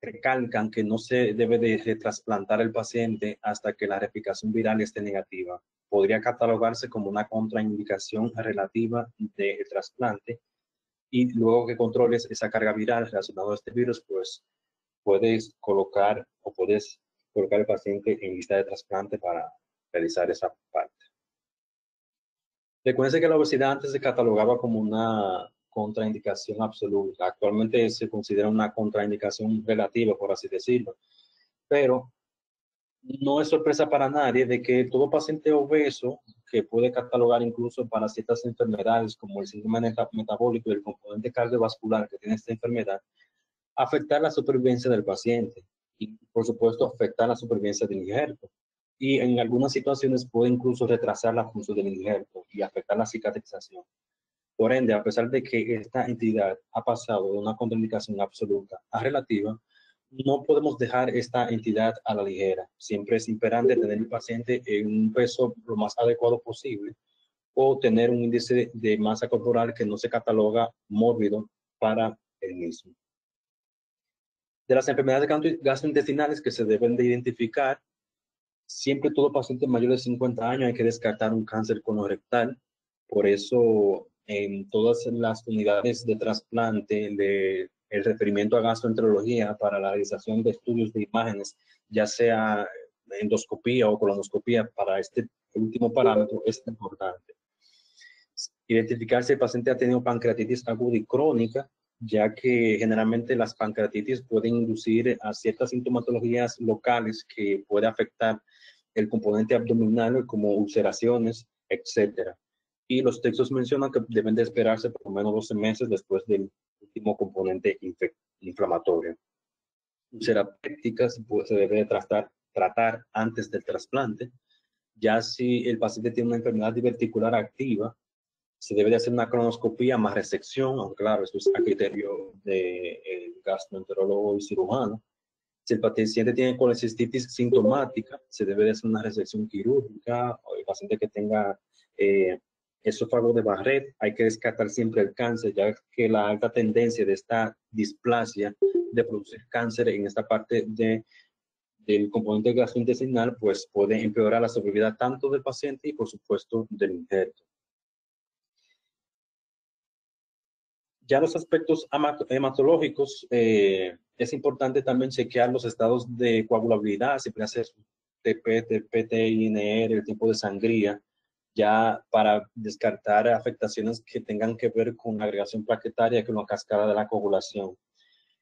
recalcan que no se debe de trasplantar el paciente hasta que la replicación viral esté negativa. Podría catalogarse como una contraindicación relativa del trasplante, y luego que controles esa carga viral relacionada a este virus, pues puedes colocar el paciente en lista de trasplante para realizar esa parte. Recuerden que la obesidad antes se catalogaba como una contraindicación absoluta. Actualmente se considera una contraindicación relativa, por así decirlo. Pero no es sorpresa para nadie de que todo paciente obeso, que puede catalogar incluso para ciertas enfermedades como el síndrome metabólico y el componente cardiovascular que tiene esta enfermedad, afectar la supervivencia del paciente y, por supuesto, afectar la supervivencia del injerto. Y en algunas situaciones puede incluso retrasar la función del injerto y afectar la cicatrización. Por ende, a pesar de que esta entidad ha pasado de una contraindicación absoluta a relativa, no podemos dejar esta entidad a la ligera. Siempre es imperante tener el paciente en un peso lo más adecuado posible o tener un índice de masa corporal que no se cataloga mórbido para el mismo. De las enfermedades gastrointestinales que se deben de identificar, siempre todo paciente mayor de 50 años hay que descartar un cáncer colorectal. Por eso, en todas las unidades de trasplante, el referimiento a gastroenterología para la realización de estudios de imágenes, ya sea endoscopía o colonoscopía, para este último parámetro es importante. Identificar si el paciente ha tenido pancreatitis aguda y crónica, ya que generalmente las pancreatitis pueden inducir a ciertas sintomatologías locales que puede afectar el componente abdominal, como ulceraciones, etcétera. Y los textos mencionan que deben de esperarse por lo menos 12 meses después del último componente inflamatorio. Úlceras pépticas se debe de tratar antes del trasplante. Ya si el paciente tiene una enfermedad diverticular activa, se debe de hacer una colonoscopía más resección, aunque claro, esto es a criterio del gastroenterólogo y cirujano. Si el paciente tiene colecistitis sintomática, se debe de hacer una resección quirúrgica. O el paciente que tenga esófago de Barrett, hay que descartar siempre el cáncer, ya que la alta tendencia de esta displasia de producir cáncer en esta parte del componente gastrointestinal, pues puede empeorar la sobrevida tanto del paciente y, por supuesto, del injerto. Ya los aspectos hematológicos, es importante también chequear los estados de coagulabilidad, siempre hacer TP, PTINR, el tipo de sangría, ya para descartar afectaciones que tengan que ver con la agregación plaquetaria, con la cascada de la coagulación.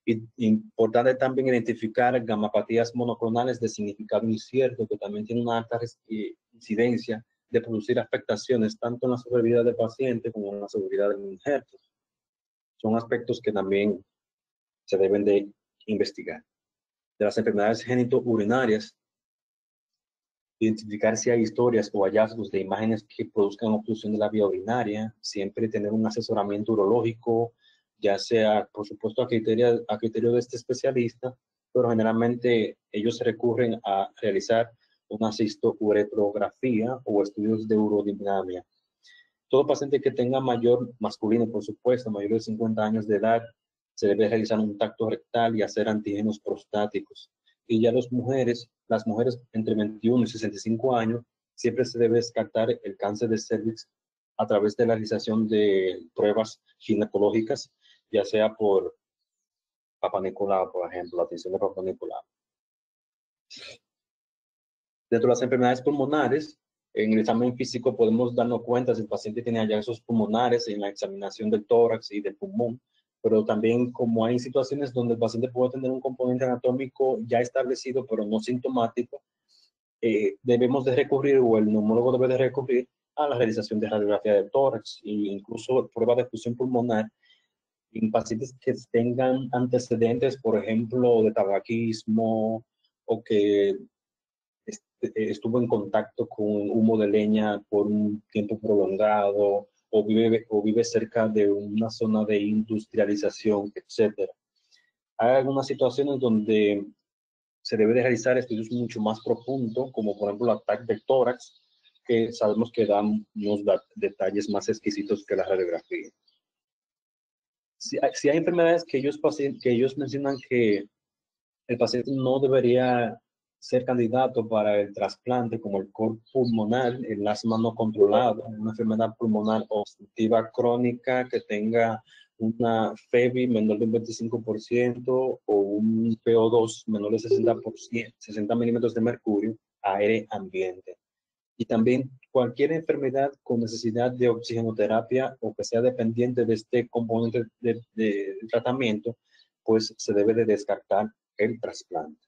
Y importante también identificar gamapatías monoclonales de significado incierto, que también tienen una alta incidencia de producir afectaciones tanto en la sobrevida del paciente como en la sobrevida del injerto. Son aspectos que también se deben de investigar. De las enfermedades genitourinarias, identificar si hay historias o hallazgos de imágenes que produzcan obstrucción de la vía urinaria, siempre tener un asesoramiento urológico, ya sea, por supuesto, a criterio de este especialista, pero generalmente ellos recurren a realizar una cisto-uretrografía o estudios de urodinamia. Todo paciente que tenga mayor masculino, por supuesto, mayor de 50 años de edad, se debe realizar un tacto rectal y hacer antígenos prostáticos. Y ya las mujeres entre 21 y 65 años, siempre se debe descartar el cáncer de cervix a través de la realización de pruebas ginecológicas, ya sea por Papa Nicolau, por ejemplo, la tinción de Papa Nicolau. Dentro de las enfermedades pulmonares, en el examen físico podemos darnos cuenta si el paciente tiene hallazgos pulmonares en la examinación del tórax y del pulmón, pero también como hay situaciones donde el paciente puede tener un componente anatómico ya establecido, pero no sintomático, debemos de recurrir, o el neumólogo debe de recurrir a la realización de radiografía del tórax e incluso pruebas de fusión pulmonar en pacientes que tengan antecedentes, por ejemplo, de tabaquismo o que estuvo en contacto con humo de leña por un tiempo prolongado o vive cerca de una zona de industrialización, etc. Hay algunas situaciones donde se debe de realizar estudios mucho más profundos, como por ejemplo el ataque del tórax, que sabemos que dan unos detalles más exquisitos que la radiografía. Si hay enfermedades que ellos mencionan que el paciente no debería ser candidato para el trasplante, como el cor pulmonar, el asma no controlado, una enfermedad pulmonar obstructiva crónica que tenga una FEBI menor del 25% o un PO2 menor de 60%, 60 milímetros de mercurio, aire ambiente. Y también cualquier enfermedad con necesidad de oxigenoterapia o que sea dependiente de este componente de tratamiento, pues se debe de descartar el trasplante.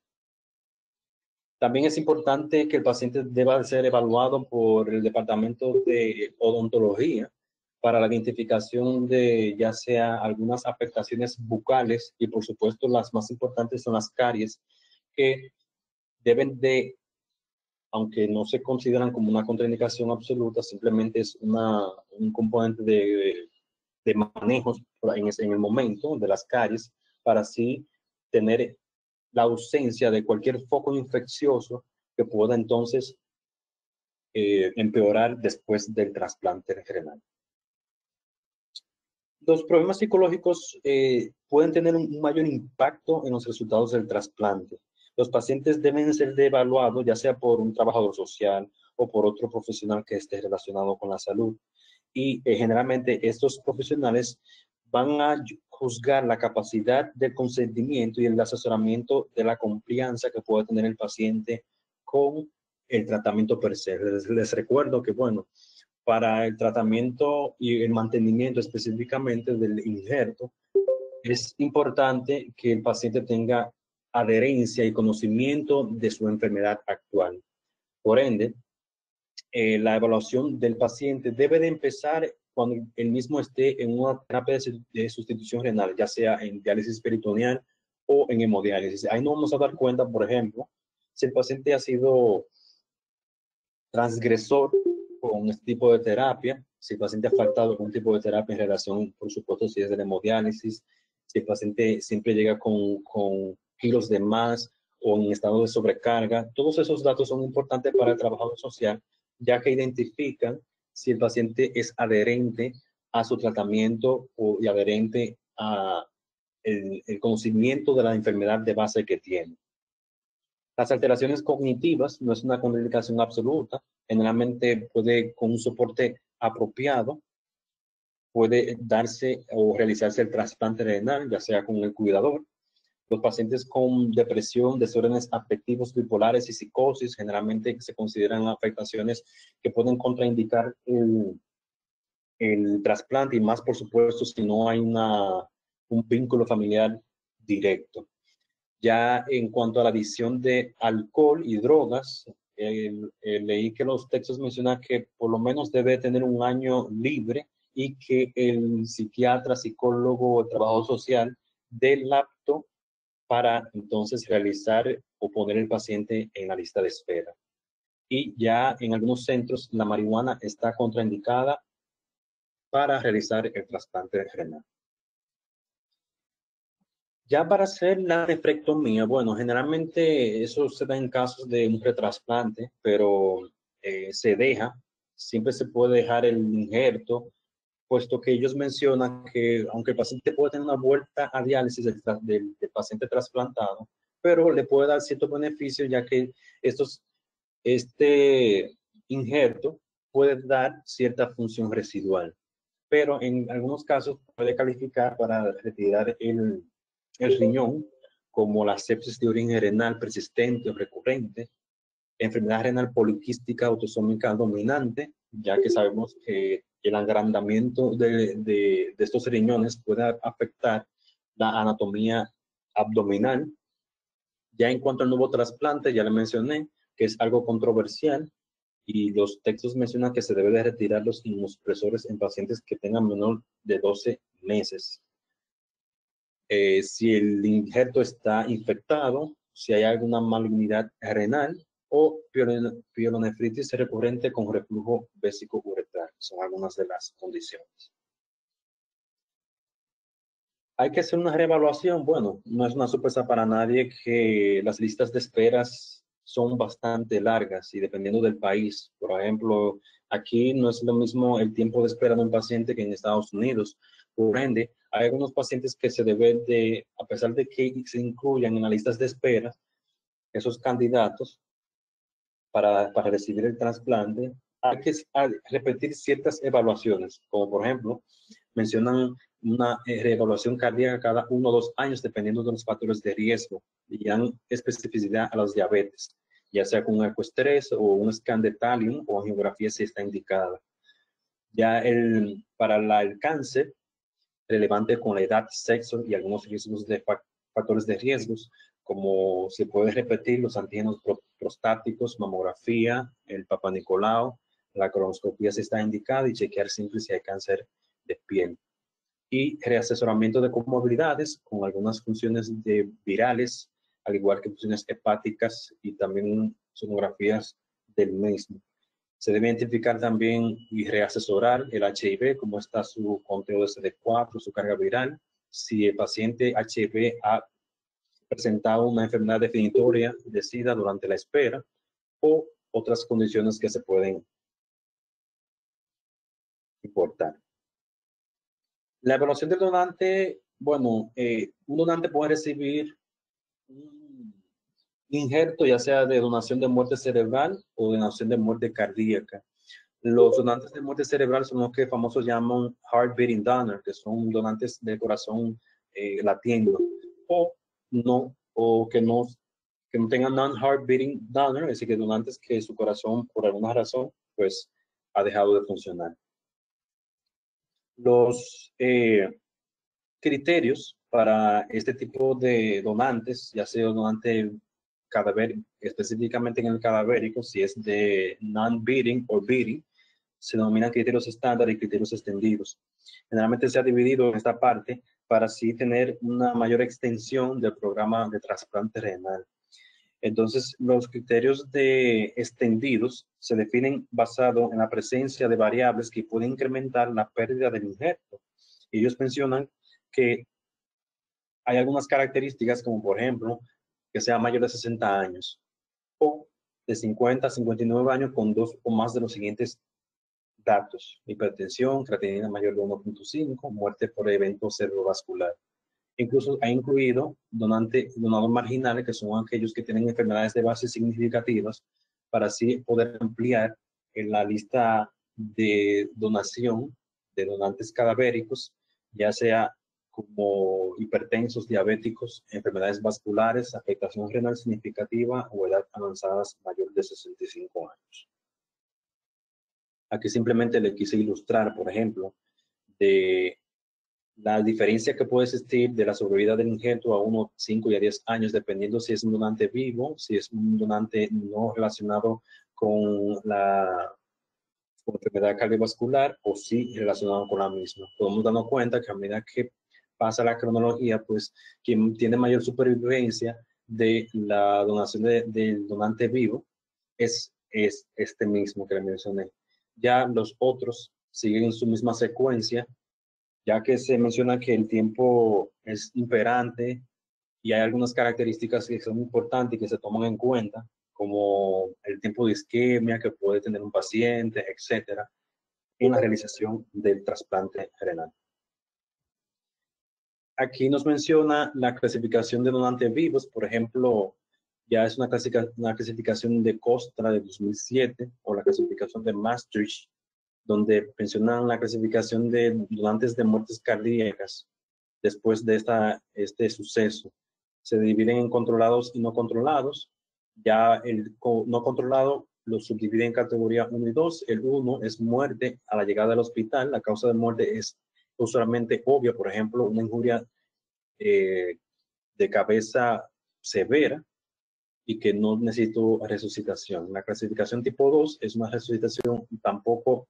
También es importante que el paciente deba ser evaluado por el departamento de odontología para la identificación de ya sea algunas afectaciones bucales y por supuesto las más importantes son las caries que deben de, aunque no se consideran como una contraindicación absoluta, simplemente es un componente de manejos en el momento de las caries para así tener la ausencia de cualquier foco infeccioso que pueda entonces empeorar después del trasplante renal. Los problemas psicológicos pueden tener un mayor impacto en los resultados del trasplante. Los pacientes deben ser evaluados ya sea por un trabajador social o por otro profesional que esté relacionado con la salud. Y generalmente estos profesionales van a juzgar la capacidad del consentimiento y el asesoramiento de la confianza que puede tener el paciente con el tratamiento per se. Les recuerdo que, bueno, para el tratamiento y el mantenimiento específicamente del injerto, es importante que el paciente tenga adherencia y conocimiento de su enfermedad actual. Por ende, la evaluación del paciente debe de empezar cuando el mismo esté en una terapia de sustitución renal, ya sea en diálisis peritoneal o en hemodiálisis. Ahí nos vamos a dar cuenta, por ejemplo, si el paciente ha sido transgresor con este tipo de terapia, si el paciente ha faltado algún tipo de terapia en relación, por supuesto, si es de la hemodiálisis, si el paciente siempre llega con kilos de más o en estado de sobrecarga. Todos esos datos son importantes para el trabajador social, ya que identifican si el paciente es adherente a su tratamiento y adherente a el conocimiento de la enfermedad de base que tiene. Las alteraciones cognitivas no es una contraindicación absoluta, generalmente puede, con un soporte apropiado, puede darse o realizarse el trasplante renal, ya sea con el cuidador. Los pacientes con depresión, desórdenes afectivos bipolares y psicosis generalmente se consideran afectaciones que pueden contraindicar el trasplante y más, por supuesto, si no hay un vínculo familiar directo. Ya en cuanto a la adición de alcohol y drogas, leí que los textos mencionan que por lo menos debe tener un año libre y que el psiquiatra, psicólogo o trabajador social dé el apto para entonces realizar o poner el paciente en la lista de espera. y ya en algunos centros la marihuana está contraindicada para realizar el trasplante renal. Ya para hacer la nefrectomía, bueno, generalmente eso se da en casos de un retrasplante, pero se deja, siempre se puede dejar el injerto, puesto que ellos mencionan que aunque el paciente puede tener una vuelta a diálisis del paciente trasplantado, pero le puede dar ciertos beneficios ya que este injerto puede dar cierta función residual, pero en algunos casos puede calificar para retirar el riñón, como la sepsis de origen renal persistente o recurrente, enfermedad renal poliquística autosómica dominante, ya que sabemos que el agrandamiento de estos riñones puede afectar la anatomía abdominal. Ya en cuanto al nuevo trasplante, ya le mencioné que es algo controversial y los textos mencionan que se debe de retirar los inmunosupresores en pacientes que tengan menor de 12 meses. Si el injerto está infectado, si hay alguna malignidad renal o pielonefritis recurrente con reflujo vésico-uretral. Son algunas de las condiciones. Hay que hacer una reevaluación. Bueno, no es una sorpresa para nadie que las listas de esperas son bastante largas y dependiendo del país. Por ejemplo, aquí no es lo mismo el tiempo de espera de un paciente que en Estados Unidos. Por ende, hay algunos pacientes que se deben de, a pesar de que se incluyan en las listas de espera, esos candidatos para recibir el trasplante, hay que repetir ciertas evaluaciones, como por ejemplo, mencionan una reevaluación cardíaca cada 1 o 2 años, dependiendo de los factores de riesgo, y dan especificidad a los diabetes, ya sea con un ecoestrés o un scan de thallium o angiografía si está indicada. Ya para el cáncer, relevante con la edad, sexo y algunos riesgos de factores de riesgos, como se puede repetir los antígenos prostáticos, mamografía, el Papa Nicolau, la colonoscopia si está indicada y chequear siempre si hay cáncer de piel. Y reasesoramiento de comorbilidades con algunas funciones virales, al igual que funciones hepáticas y también sonografías del mismo. Se debe identificar también y reasesorar el HIV, cómo está su conteo de CD4, su carga viral, si el paciente HIV ha presentado una enfermedad definitoria de SIDA durante la espera o otras condiciones que se pueden importar. La evaluación del donante, bueno, un donante puede recibir un injerto, ya sea de donación de muerte cerebral o de donación de muerte cardíaca. Los donantes de muerte cerebral son los que famosos llaman heart beating donor, que son donantes de corazón latiendo, o que no tengan non-heart beating donor, es decir, que donantes que su corazón, por alguna razón, pues ha dejado de funcionar. Los criterios para este tipo de donantes, ya sea donante cadavérico, específicamente en el cadavérico, si es de non-beating o beating, se denominan criterios estándar y criterios extendidos. Generalmente se ha dividido en esta parte para así tener una mayor extensión del programa de trasplante renal. Entonces, los criterios de extendidos se definen basado en la presencia de variables que pueden incrementar la pérdida del injerto. Ellos mencionan que hay algunas características como por ejemplo que sea mayor de 60 años o de 50 a 59 años con 2 o más de los siguientes datos: hipertensión, creatinina mayor de 1.5, muerte por evento cerebrovascular. Incluso ha incluido donadores marginales, que son aquellos que tienen enfermedades de base significativas, para así poder ampliar en la lista de donación de donantes cadavéricos, ya sea como hipertensos, diabéticos, enfermedades vasculares, afectación renal significativa o edad avanzadas mayor de 65 años. Aquí simplemente le quise ilustrar, por ejemplo, de la diferencia que puede existir de la sobrevida del injerto a 1, 5 y a 10 años, dependiendo si es un donante vivo, si es un donante no relacionado con la enfermedad cardiovascular o si relacionado con la misma. Podemos darnos cuenta que a medida que pasa la cronología, pues quien tiene mayor supervivencia de la donación del donante vivo es es este mismo que le mencioné. Ya los otros siguen su misma secuencia, ya que se menciona que el tiempo es imperante y hay algunas características que son importantes y que se toman en cuenta, como el tiempo de isquemia que puede tener un paciente, etcétera, en la realización del trasplante renal. Aquí nos menciona la clasificación de donantes vivos, por ejemplo, ya es una clasificación de Costra de 2007 o la clasificación de Maastricht, donde mencionan la clasificación de donantes de muertes cardíacas después de este suceso. Se dividen en controlados y no controlados. Ya el no controlado lo subdivide en categoría 1 y 2. El 1 es muerte a la llegada al hospital. La causa de muerte es usualmente obvia, por ejemplo, una injuria de cabeza severa y que no necesitó resucitación. La clasificación tipo 2 es una resucitación tampoco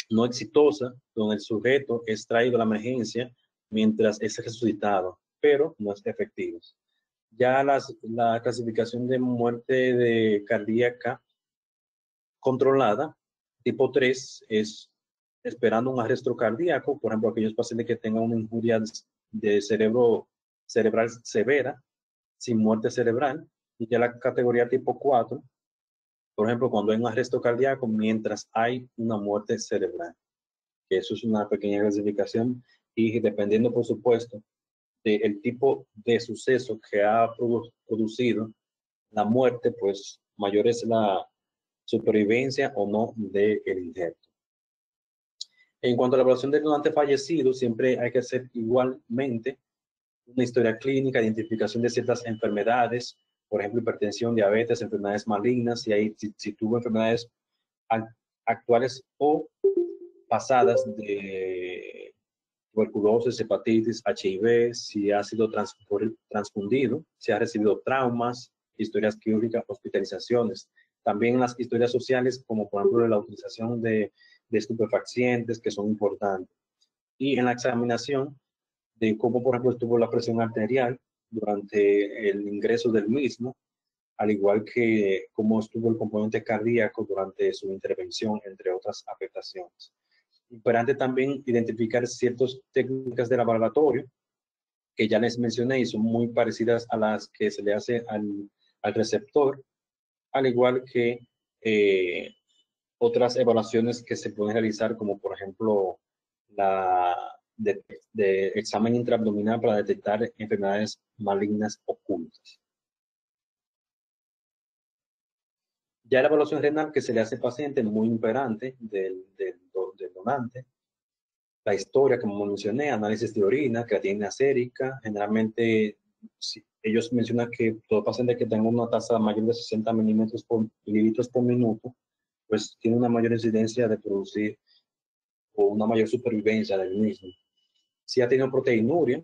no exitosa, donde el sujeto es traído a la emergencia mientras es resucitado, pero no es efectivo. Ya la clasificación de muerte cardíaca controlada, tipo 3, es esperando un arresto cardíaco, por ejemplo, aquellos pacientes que tengan una injuria de cerebral severa, sin muerte cerebral, y ya la categoría tipo 4, por ejemplo, cuando hay un arresto cardíaco mientras hay una muerte cerebral, que eso es una pequeña clasificación, y dependiendo, por supuesto, del tipo de suceso que ha producido la muerte, pues mayor es la supervivencia o no del injerto. En cuanto a la evaluación del donante fallecido, siempre hay que hacer igualmente una historia clínica, identificación de ciertas enfermedades, por ejemplo, hipertensión, diabetes, enfermedades malignas, si tuvo enfermedades actuales o pasadas de tuberculosis, hepatitis, HIV, si ha sido transfundido, si ha recibido traumas, historias quirúrgicas, hospitalizaciones. También las historias sociales, como por ejemplo la utilización de estupefacientes, que son importantes. Y en la examinación de cómo, por ejemplo, estuvo la presión arterial durante el ingreso del mismo, al igual que cómo estuvo el componente cardíaco durante su intervención, entre otras afectaciones. Importante también identificar ciertas técnicas de laboratorio que ya les mencioné y son muy parecidas a las que se le hace al receptor, al igual que otras evaluaciones que se pueden realizar, como por ejemplo la de examen intraabdominal para detectar enfermedades malignas ocultas. Ya la evaluación renal que se le hace al paciente es muy imperante del donante. La historia, como mencioné, análisis de orina, creatinina sérica. Generalmente, ellos mencionan que todo paciente que tenga una tasa mayor de 60 mililitros por minuto, pues tiene una mayor incidencia de producir o una mayor supervivencia del mismo. Si ha tenido proteinuria,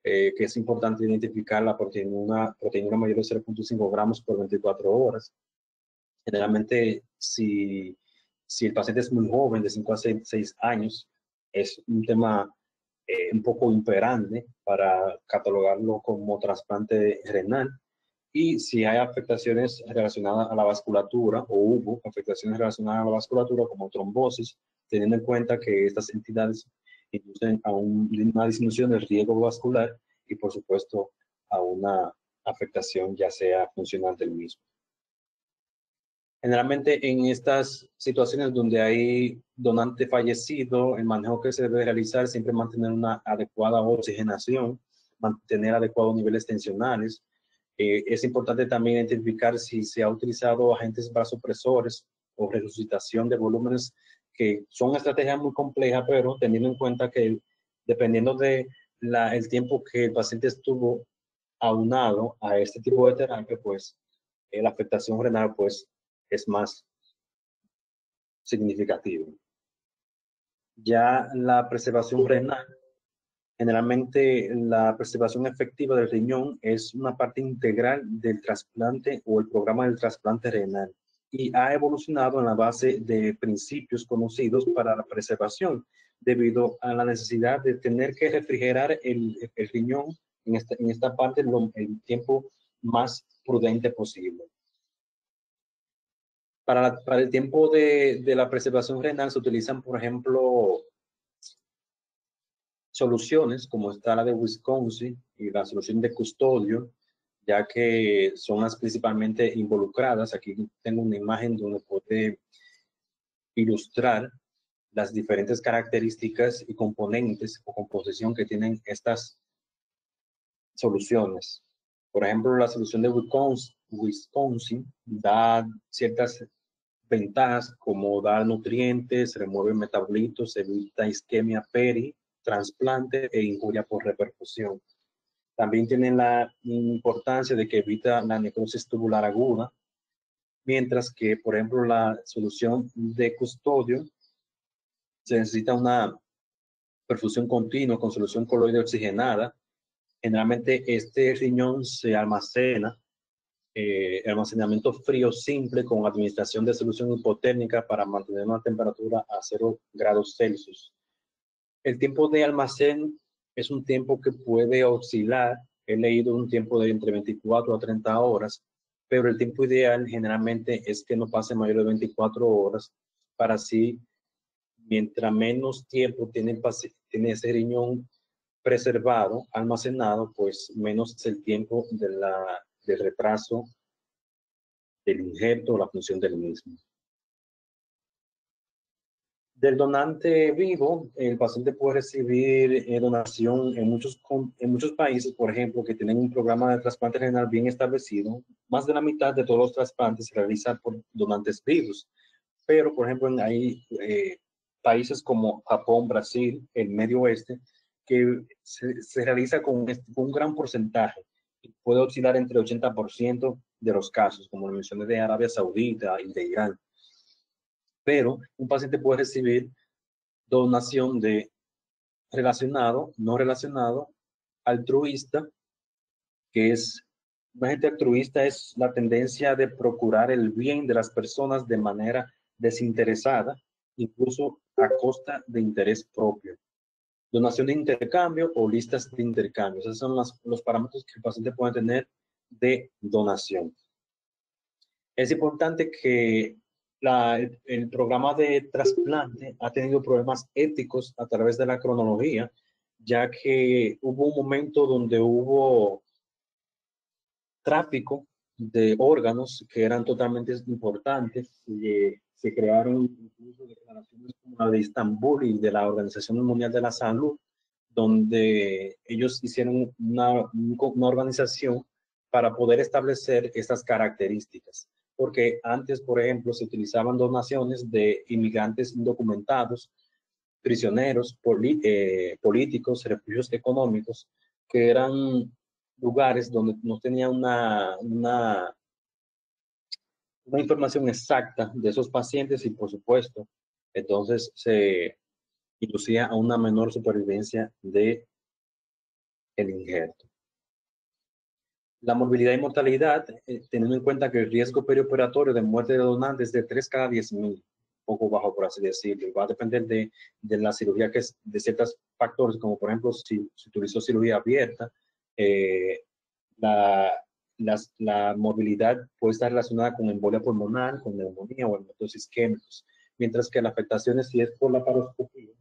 que es importante identificar la proteinura mayor de 0.5 gramos por 24 horas. Generalmente, si el paciente es muy joven, de 5 a 6 años, es un tema un poco imperante para catalogarlo como trasplante renal. Y si hay afectaciones relacionadas a la vasculatura o hubo afectaciones relacionadas a la vasculatura como trombosis, teniendo en cuenta que estas entidades inducen a una disminución del riesgo vascular y por supuesto a una afectación ya sea funcional del mismo. Generalmente en estas situaciones donde hay donante fallecido, el manejo que se debe realizar siempre mantener una adecuada oxigenación, mantener adecuados niveles tensionales. Es importante también identificar si se ha utilizado agentes vasopresores o resucitación de volúmenes, que son estrategias muy complejas, pero teniendo en cuenta que dependiendo de el tiempo que el paciente estuvo aunado a este tipo de terapia, pues la afectación renal pues es más significativo. Ya la preservación renal, generalmente la preservación efectiva del riñón es una parte integral del trasplante o el programa del trasplante renal y ha evolucionado en la base de principios conocidos para la preservación debido a la necesidad de tener que refrigerar el riñón en esta parte el tiempo más prudente posible. Para el tiempo de la preservación renal se utilizan, por ejemplo, soluciones como está la de Wisconsin y la solución de Custodio, ya que son las principalmente involucradas. Aquí tengo una imagen donde puede ilustrar las diferentes características y componentes o composición que tienen estas soluciones. Por ejemplo, la solución de Wisconsin da ciertas ventajas como dar nutrientes, remueve metabolitos, evita isquemia peri, trasplante e injuria por repercusión. También tiene la importancia de que evita la necrosis tubular aguda, mientras que, por ejemplo, la solución de Custodio se necesita una perfusión continua con solución coloide oxigenada. Generalmente este riñón se almacena, almacenamiento frío simple con administración de solución hipotérmica para mantener una temperatura a 0 grados Celsius. El tiempo de almacén es un tiempo que puede oscilar. He leído un tiempo de entre 24 a 30 horas, pero el tiempo ideal generalmente es que no pase mayor de 24 horas para así, mientras menos tiempo tiene ese riñón preservado, almacenado, pues menos es el tiempo del retraso del injerto o la función del mismo. Del donante vivo, el paciente puede recibir donación en muchos países, por ejemplo, que tienen un programa de trasplante renal bien establecido. Más de la mitad de todos los trasplantes se realizan por donantes vivos. Pero, por ejemplo, hay países como Japón, Brasil, el Medio Oeste, que se realiza con un gran porcentaje. Puede oscilar entre el 80% de los casos, como lo mencioné, de Arabia Saudita y de Irán. Pero un paciente puede recibir donación de relacionado, no relacionado, altruista, que es, una gente altruista es la tendencia de procurar el bien de las personas de manera desinteresada, incluso a costa de interés propio. Donación de intercambio o listas de intercambio. Esos son los parámetros que el paciente puede tener de donación. Es importante que el programa de trasplante ha tenido problemas éticos a través de la cronología, ya que hubo un momento donde hubo tráfico de órganos que eran totalmente importantes. Se crearon incluso declaraciones como la de Estambul y de la Organización Mundial de la Salud, donde ellos hicieron una organización para poder establecer estas características. Porque antes, por ejemplo, se utilizaban donaciones de inmigrantes indocumentados, prisioneros, políticos, refugios económicos, que eran lugares donde no tenían una información exacta de esos pacientes y, por supuesto, entonces se inducía a una menor supervivencia del injerto. La morbilidad y mortalidad, teniendo en cuenta que el riesgo perioperatorio de muerte de donantes es de 3 cada 10.000, poco bajo por así decirlo, y va a depender de la cirugía, que es de ciertos factores, como por ejemplo si se utilizó cirugía abierta, la morbilidad puede estar relacionada con embolia pulmonar, con neumonía o hematosis isquémicos, mientras que la afectación, si es por la paroscopía,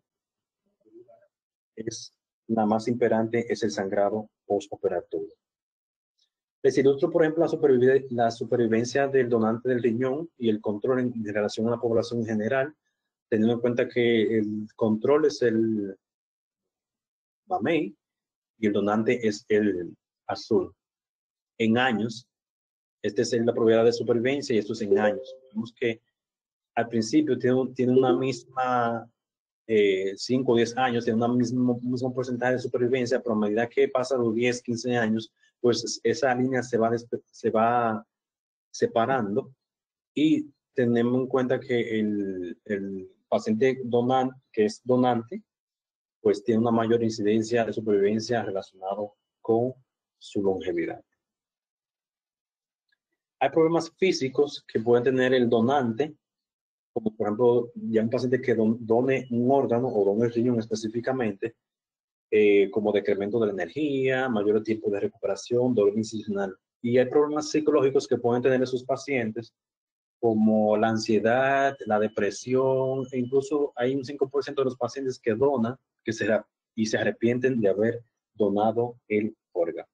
es la más imperante, es el sangrado postoperatorio. Les ilustro, por ejemplo, la supervivencia del donante del riñón y el control en relación a la población en general, teniendo en cuenta que el control es el mamey y el donante es el azul. En años, esta es la probabilidad de supervivencia y esto es en años. Vemos que al principio tiene una misma 5 o 10 años, tiene un mismo porcentaje de supervivencia, pero a medida que pasan los 10, 15 años, pues esa línea se va separando y tenemos en cuenta que el paciente que es donante, pues tiene una mayor incidencia de supervivencia relacionado con su longevidad. Hay problemas físicos que pueden tener el donante, como por ejemplo, ya un paciente que done un órgano o done el riñón específicamente, como decremento de la energía, mayor tiempo de recuperación, dolor incisional. Y hay problemas psicológicos que pueden tener esos pacientes, como la ansiedad, la depresión, e incluso hay un 5% de los pacientes que donan y se arrepienten de haber donado el órgano.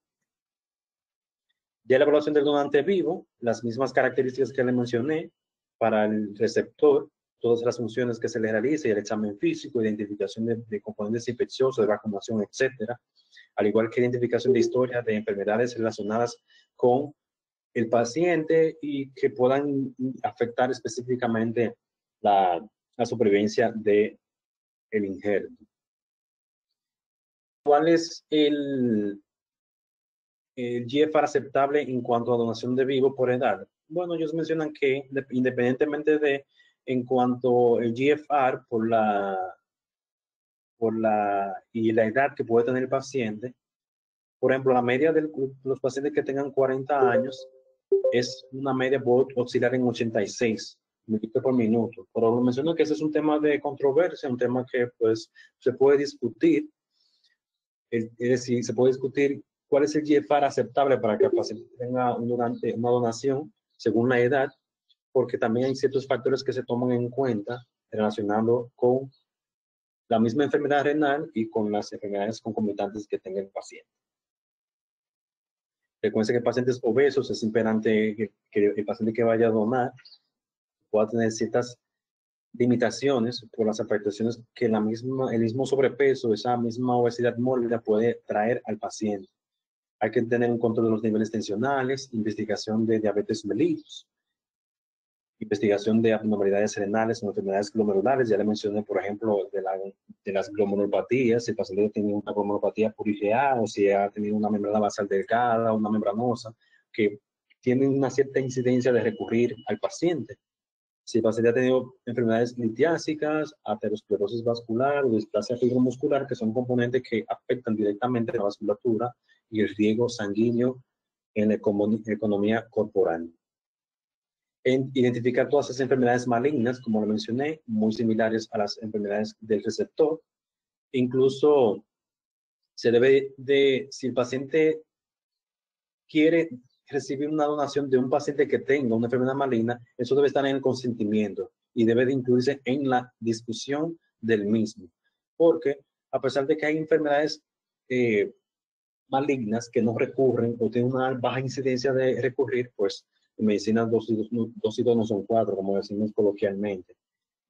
Ya la evaluación del donante vivo, las mismas características que le mencioné para el receptor, todas las funciones que se le realiza y el examen físico, identificación de componentes infecciosos, de vacunación, etcétera, al igual que identificación de historia de enfermedades relacionadas con el paciente y que puedan afectar específicamente la supervivencia del injerto. ¿Cuál es el GFR aceptable en cuanto a donación de vivo por edad? Bueno, ellos mencionan que independientemente de en cuanto el GFR y la edad que puede tener el paciente, por ejemplo, la media de los pacientes que tengan 40 años es una media, puede oscilar en 86 mililitros por minuto. Pero menciono que ese es un tema de controversia, un tema que pues se puede discutir. Es decir, se puede discutir cuál es el GFR aceptable para que el paciente tenga una donación según la edad, porque también hay ciertos factores que se toman en cuenta relacionando con la misma enfermedad renal y con las enfermedades concomitantes que tenga el paciente. Recuerden que pacientes obesos es importante que el paciente que vaya a donar pueda tener ciertas limitaciones por las afectaciones que el mismo sobrepeso, esa misma obesidad mórbida puede traer al paciente. Hay que tener un control de los niveles tensionales, investigación de diabetes mellitus, investigación de abnormalidades renales o enfermedades glomerulares. Ya le mencioné, por ejemplo, de las glomerulopatías, si el paciente tiene una glomerulopatía por IgA o si ha tenido una membrana basal delgada o una membranosa, que tienen una cierta incidencia de recurrir al paciente. Si el paciente ha tenido enfermedades litiásicas, aterosclerosis vascular o displasia fibromuscular, que son componentes que afectan directamente la vasculatura y el riego sanguíneo en la economía corporal. Identificar todas esas enfermedades malignas, como lo mencioné, muy similares a las enfermedades del receptor. Incluso se debe si el paciente quiere recibir una donación de un paciente que tenga una enfermedad maligna, eso debe estar en el consentimiento y debe de incluirse en la discusión del mismo. Porque a pesar de que hay enfermedades malignas que no recurren o tienen una baja incidencia de recurrir, pues en medicina 2 y 2 no son 4, como decimos coloquialmente.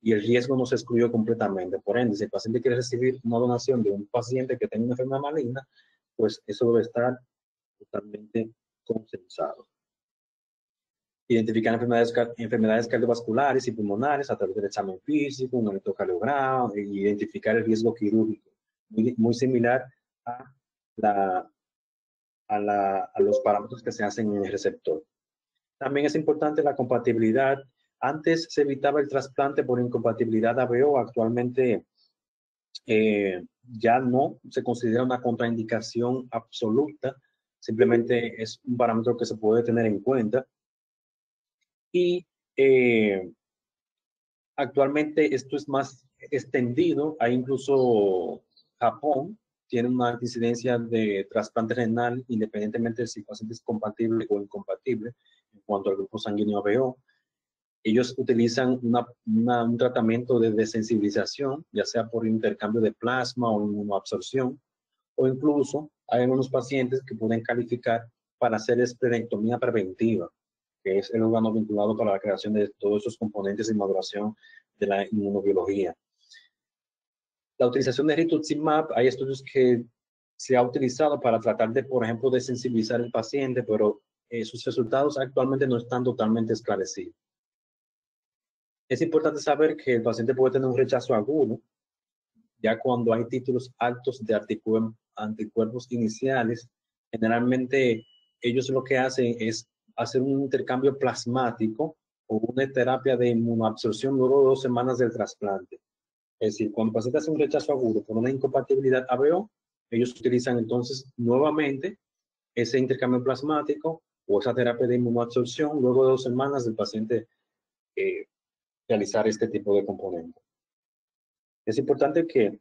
Y el riesgo no se excluyó completamente. Por ende, si el paciente quiere recibir una donación de un paciente que tenga una enfermedad maligna, pues eso debe estar totalmente consensado. Identificar enfermedades cardiovasculares y pulmonares a través del examen físico, un electrocardiograma, e identificar el riesgo quirúrgico, muy similar a los parámetros que se hacen en el receptor. También es importante la compatibilidad. Antes se evitaba el trasplante por incompatibilidad ABO, actualmente ya no se considera una contraindicación absoluta, simplemente es un parámetro que se puede tener en cuenta. Y actualmente esto es más extendido, hay incluso Japón tiene una incidencia de trasplante renal independientemente de si el paciente es compatible o incompatible en cuanto al grupo sanguíneo ABO. Ellos utilizan un tratamiento de desensibilización, ya sea por intercambio de plasma o inmunoabsorción, o incluso hay algunos pacientes que pueden calificar para hacer esplenectomía preventiva, que es el órgano vinculado para la creación de todos esos componentes y maduración de la inmunobiología. La utilización de rituximab, hay estudios que se ha utilizado para tratar de, por ejemplo, desensibilizar al paciente, pero sus resultados actualmente no están totalmente esclarecidos. Es importante saber que el paciente puede tener un rechazo agudo, ya cuando hay títulos altos de anticuerpos iniciales. Generalmente ellos lo que hacen es hacer un intercambio plasmático o una terapia de inmunoabsorción luego de 2 semanas del trasplante. Es decir, cuando el paciente hace un rechazo agudo por una incompatibilidad ABO, ellos utilizan entonces nuevamente ese intercambio plasmático o esa terapia de inmunoabsorción luego de 2 semanas del paciente realizar este tipo de componentes. Es importante que,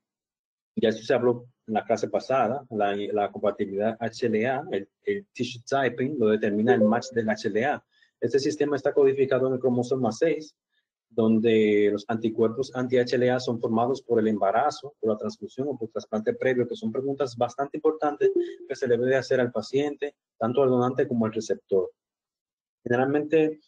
ya esto se habló en la clase pasada, la compatibilidad HLA, el tissue typing lo determina el match del HLA. Este sistema está codificado en el cromosoma 6, donde los anticuerpos anti-HLA son formados por el embarazo, por la transfusión o por trasplante previo, que son preguntas bastante importantes que se le debe hacer al paciente, tanto al donante como al receptor. Generalmente,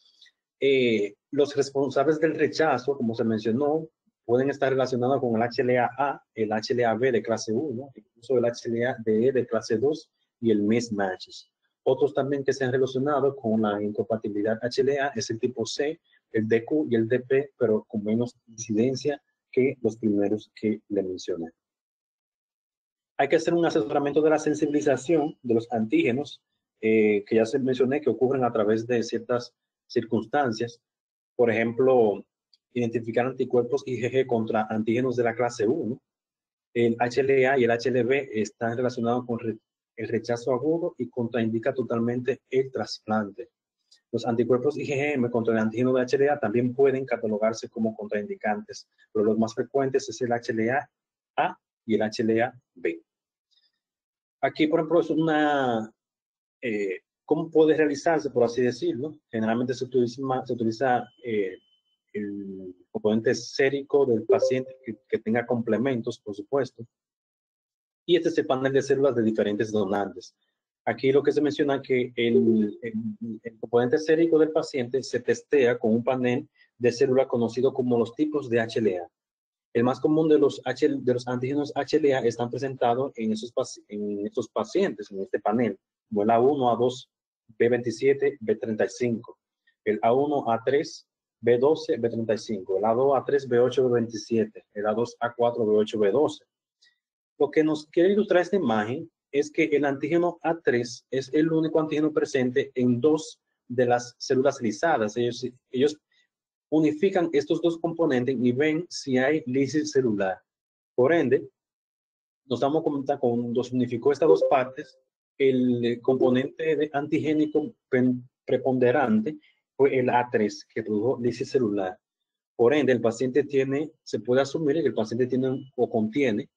los responsables del rechazo, como se mencionó, pueden estar relacionados con el HLA-A, el HLA-B de clase 1, incluso el HLA-DE de clase 2 y el mismatches. Otros también que se han relacionado con la incompatibilidad HLA es el tipo C, el DQ y el DP, pero con menos incidencia que los primeros que le mencioné. Hay que hacer un asesoramiento de la sensibilización de los antígenos, que ya se mencioné, que ocurren a través de ciertas circunstancias. Por ejemplo, identificar anticuerpos IgG contra antígenos de la clase 1. El HLA y el HLB están relacionados con el rechazo agudo y contraindica totalmente el trasplante. Los anticuerpos IgM contra el antígeno de HLA también pueden catalogarse como contraindicantes, pero los más frecuentes es el HLA-A y el HLA-B. Aquí, por ejemplo, es una... ¿cómo puede realizarse, por así decirlo? Generalmente se utiliza el componente sérico del paciente que tenga complementos, por supuesto. Y este es el panel de células de diferentes donantes. Aquí lo que se menciona es que el componente sérico del paciente se testea con un panel de células conocido como los tipos de HLA. El más común de los antígenos HLA están presentados en estos pacientes, en este panel, como el A1, A2, B27, B35, el A1, A3, B12, B35, el A2, A3, B8, B27, el A2, A4, B8, B12. Lo que nos quiere ilustrar esta imagen es que el antígeno A3 es el único antígeno presente en dos de las células lisadas. Ellos unifican estos dos componentes y ven si hay lisis celular. Por ende, nos damos cuenta cuando se unificó estas dos partes, el componente antigénico preponderante fue el A3, que produjo lisis celular. Por ende, el paciente se puede asumir que el paciente tiene o contiene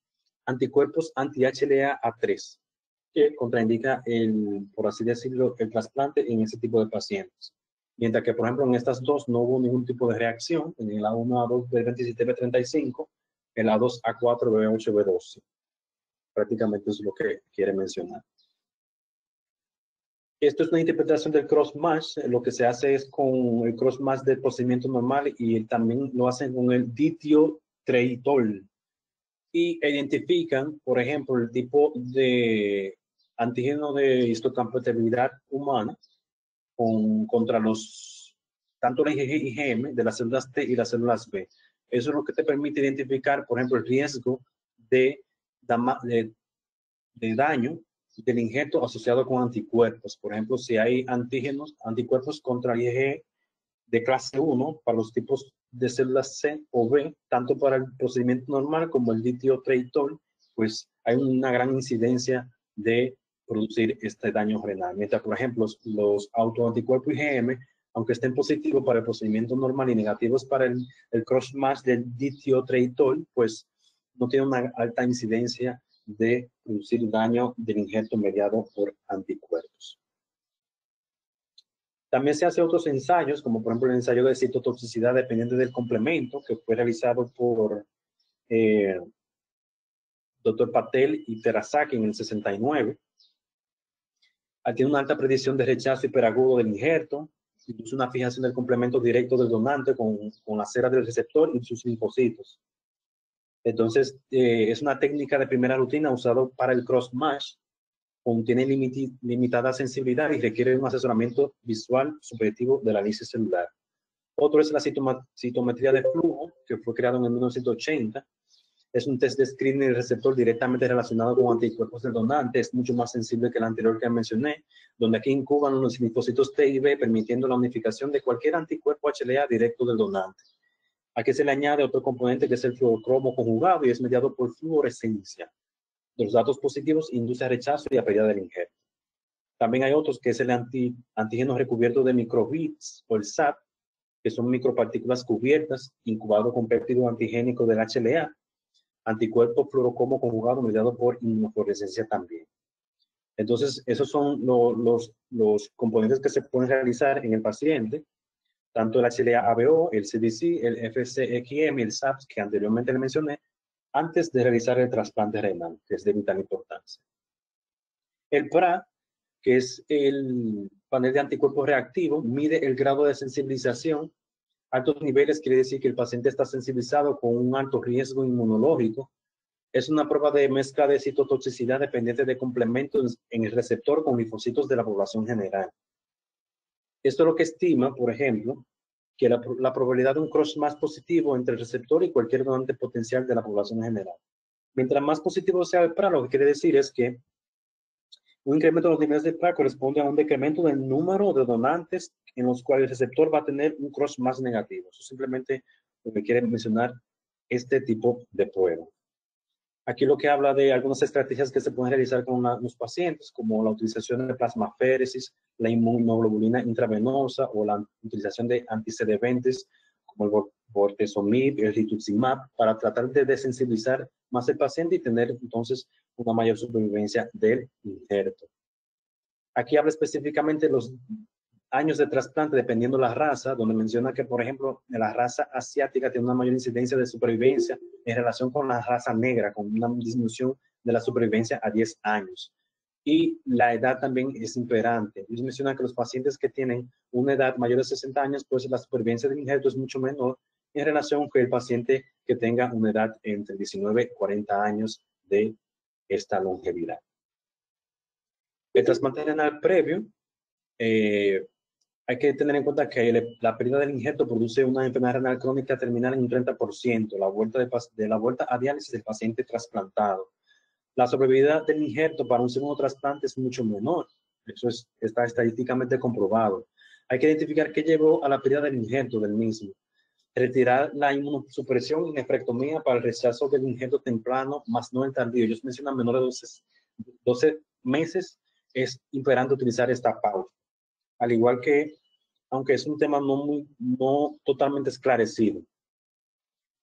anticuerpos anti-HLA-A3, que contraindica, por así decirlo, el trasplante en ese tipo de pacientes. Mientras que, por ejemplo, en estas dos no hubo ningún tipo de reacción, en el A1, A2, B27, B35, el A2, A4, B8, B12. Prácticamente es lo que quiere mencionar. Esto es una interpretación del cross-match. Lo que se hace es con el cross-match del procedimiento normal y también lo hacen con el dithiotreitol. Y identifican, por ejemplo, el tipo de antígeno de histocompatibilidad humana contra tanto la IgM de las células T y las células B. Eso es lo que te permite identificar, por ejemplo, el riesgo de daño del injerto asociado con anticuerpos. Por ejemplo, si hay anticuerpos contra IgG de clase 1 para los tipos de células C o B, tanto para el procedimiento normal como el dithiotreitol, pues hay una gran incidencia de producir este daño renal. Mientras, por ejemplo, los autoanticuerpos IgM, aunque estén positivos para el procedimiento normal y negativos para el cross-match del dithiotreitol, pues no tienen una alta incidencia de producir daño del injerto mediado por anticuerpos. También se hacen otros ensayos, como por ejemplo el ensayo de citotoxicidad dependiente del complemento, que fue realizado por Dr. Patel y Terasaki en el 69. Tiene una alta predicción de rechazo hiperagudo del injerto, incluso una fijación del complemento directo del donante con la cera del receptor y sus linfocitos. Entonces, es una técnica de primera rutina usada para el cross-match, contiene limitada sensibilidad y requiere un asesoramiento visual subjetivo de la lisis celular. Otro es la citometría de flujo, que fue creado en 1980. Es un test de screening del receptor directamente relacionado con anticuerpos del donante. Es mucho más sensible que el anterior que mencioné, donde aquí incuban unos linfocitos T y B, permitiendo la unificación de cualquier anticuerpo HLA directo del donante. Aquí se le añade otro componente que es el fluorocromo conjugado y es mediado por fluorescencia. Los datos positivos inducen rechazo y a pérdida del injerto. También hay otros que es el antígeno recubierto de microbits o el SAP, que son micropartículas cubiertas, incubado con péptido antigénico del HLA, anticuerpo fluorocromo conjugado mediado por inmunofluorescencia también. Entonces, esos son los componentes que se pueden realizar en el paciente, tanto el HLA-ABO, el CDC, el FCXM y el SAPS que anteriormente le mencioné, antes de realizar el trasplante renal, que es de vital importancia. El PRA, que es el panel de anticuerpos reactivos, mide el grado de sensibilización. Altos niveles quiere decir que el paciente está sensibilizado con un alto riesgo inmunológico. Es una prueba de mezcla de citotoxicidad dependiente de complementos en el receptor con linfocitos de la población general. Esto es lo que estima, por ejemplo, que la probabilidad de un cross más positivo entre el receptor y cualquier donante potencial de la población general. Mientras más positivo sea el PRA, lo que quiere decir es que un incremento de los niveles de PRA corresponde a un decremento del número de donantes en los cuales el receptor va a tener un cross más negativo. Eso simplemente lo que quiere mencionar este tipo de prueba. Aquí lo que habla de algunas estrategias que se pueden realizar con los pacientes, como la utilización de plasmaféresis, la inmunoglobulina intravenosa o la utilización de anticedeventes como el bortezomib, el rituximab, para tratar de desensibilizar más el paciente y tener entonces una mayor supervivencia del injerto. Aquí habla específicamente los años de trasplante dependiendo de la raza, donde menciona que, por ejemplo, la raza asiática tiene una mayor incidencia de supervivencia en relación con la raza negra, con una disminución de la supervivencia a 10 años. Y la edad también es imperante. Ellos mencionan que los pacientes que tienen una edad mayor de 60 años, pues la supervivencia del injerto es mucho menor en relación con el paciente que tenga una edad entre 19 y 40 años de esta longevidad. El trasplante renal previo, hay que tener en cuenta que la pérdida del injerto produce una enfermedad renal crónica terminal en un 30%, la vuelta a diálisis del paciente trasplantado. La sobrevida del injerto para un segundo trasplante es mucho menor. Eso está estadísticamente comprobado. Hay que identificar qué llevó a la pérdida del injerto del mismo. Retirar la inmunosupresión y nefrectomía para el rechazo del injerto temprano, más no el tardío. Ellos mencionan menor de 12 meses, es imperante utilizar esta pauta. Al igual que, aunque es un tema no totalmente esclarecido,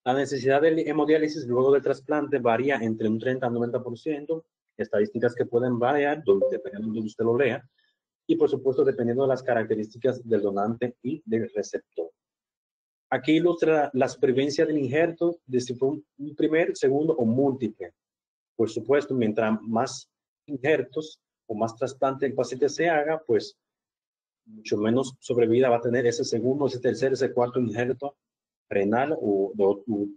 la necesidad de hemodiálisis luego del trasplante varía entre un 30 al 90%, estadísticas que pueden variar dependiendo de donde usted lo lea, y por supuesto dependiendo de las características del donante y del receptor. Aquí ilustra la supervivencia del injerto de si fue un primer, segundo o múltiple. Por supuesto, mientras más injertos o más trasplante el paciente se haga, pues mucho menos sobrevida va a tener ese segundo, ese tercer, ese cuarto injerto renal o de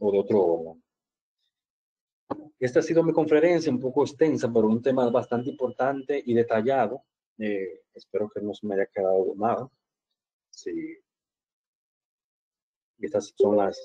otro órgano. Esta ha sido mi conferencia, un poco extensa, pero un tema bastante importante y detallado. Espero que no se me haya quedado nada. Sí. Estas son las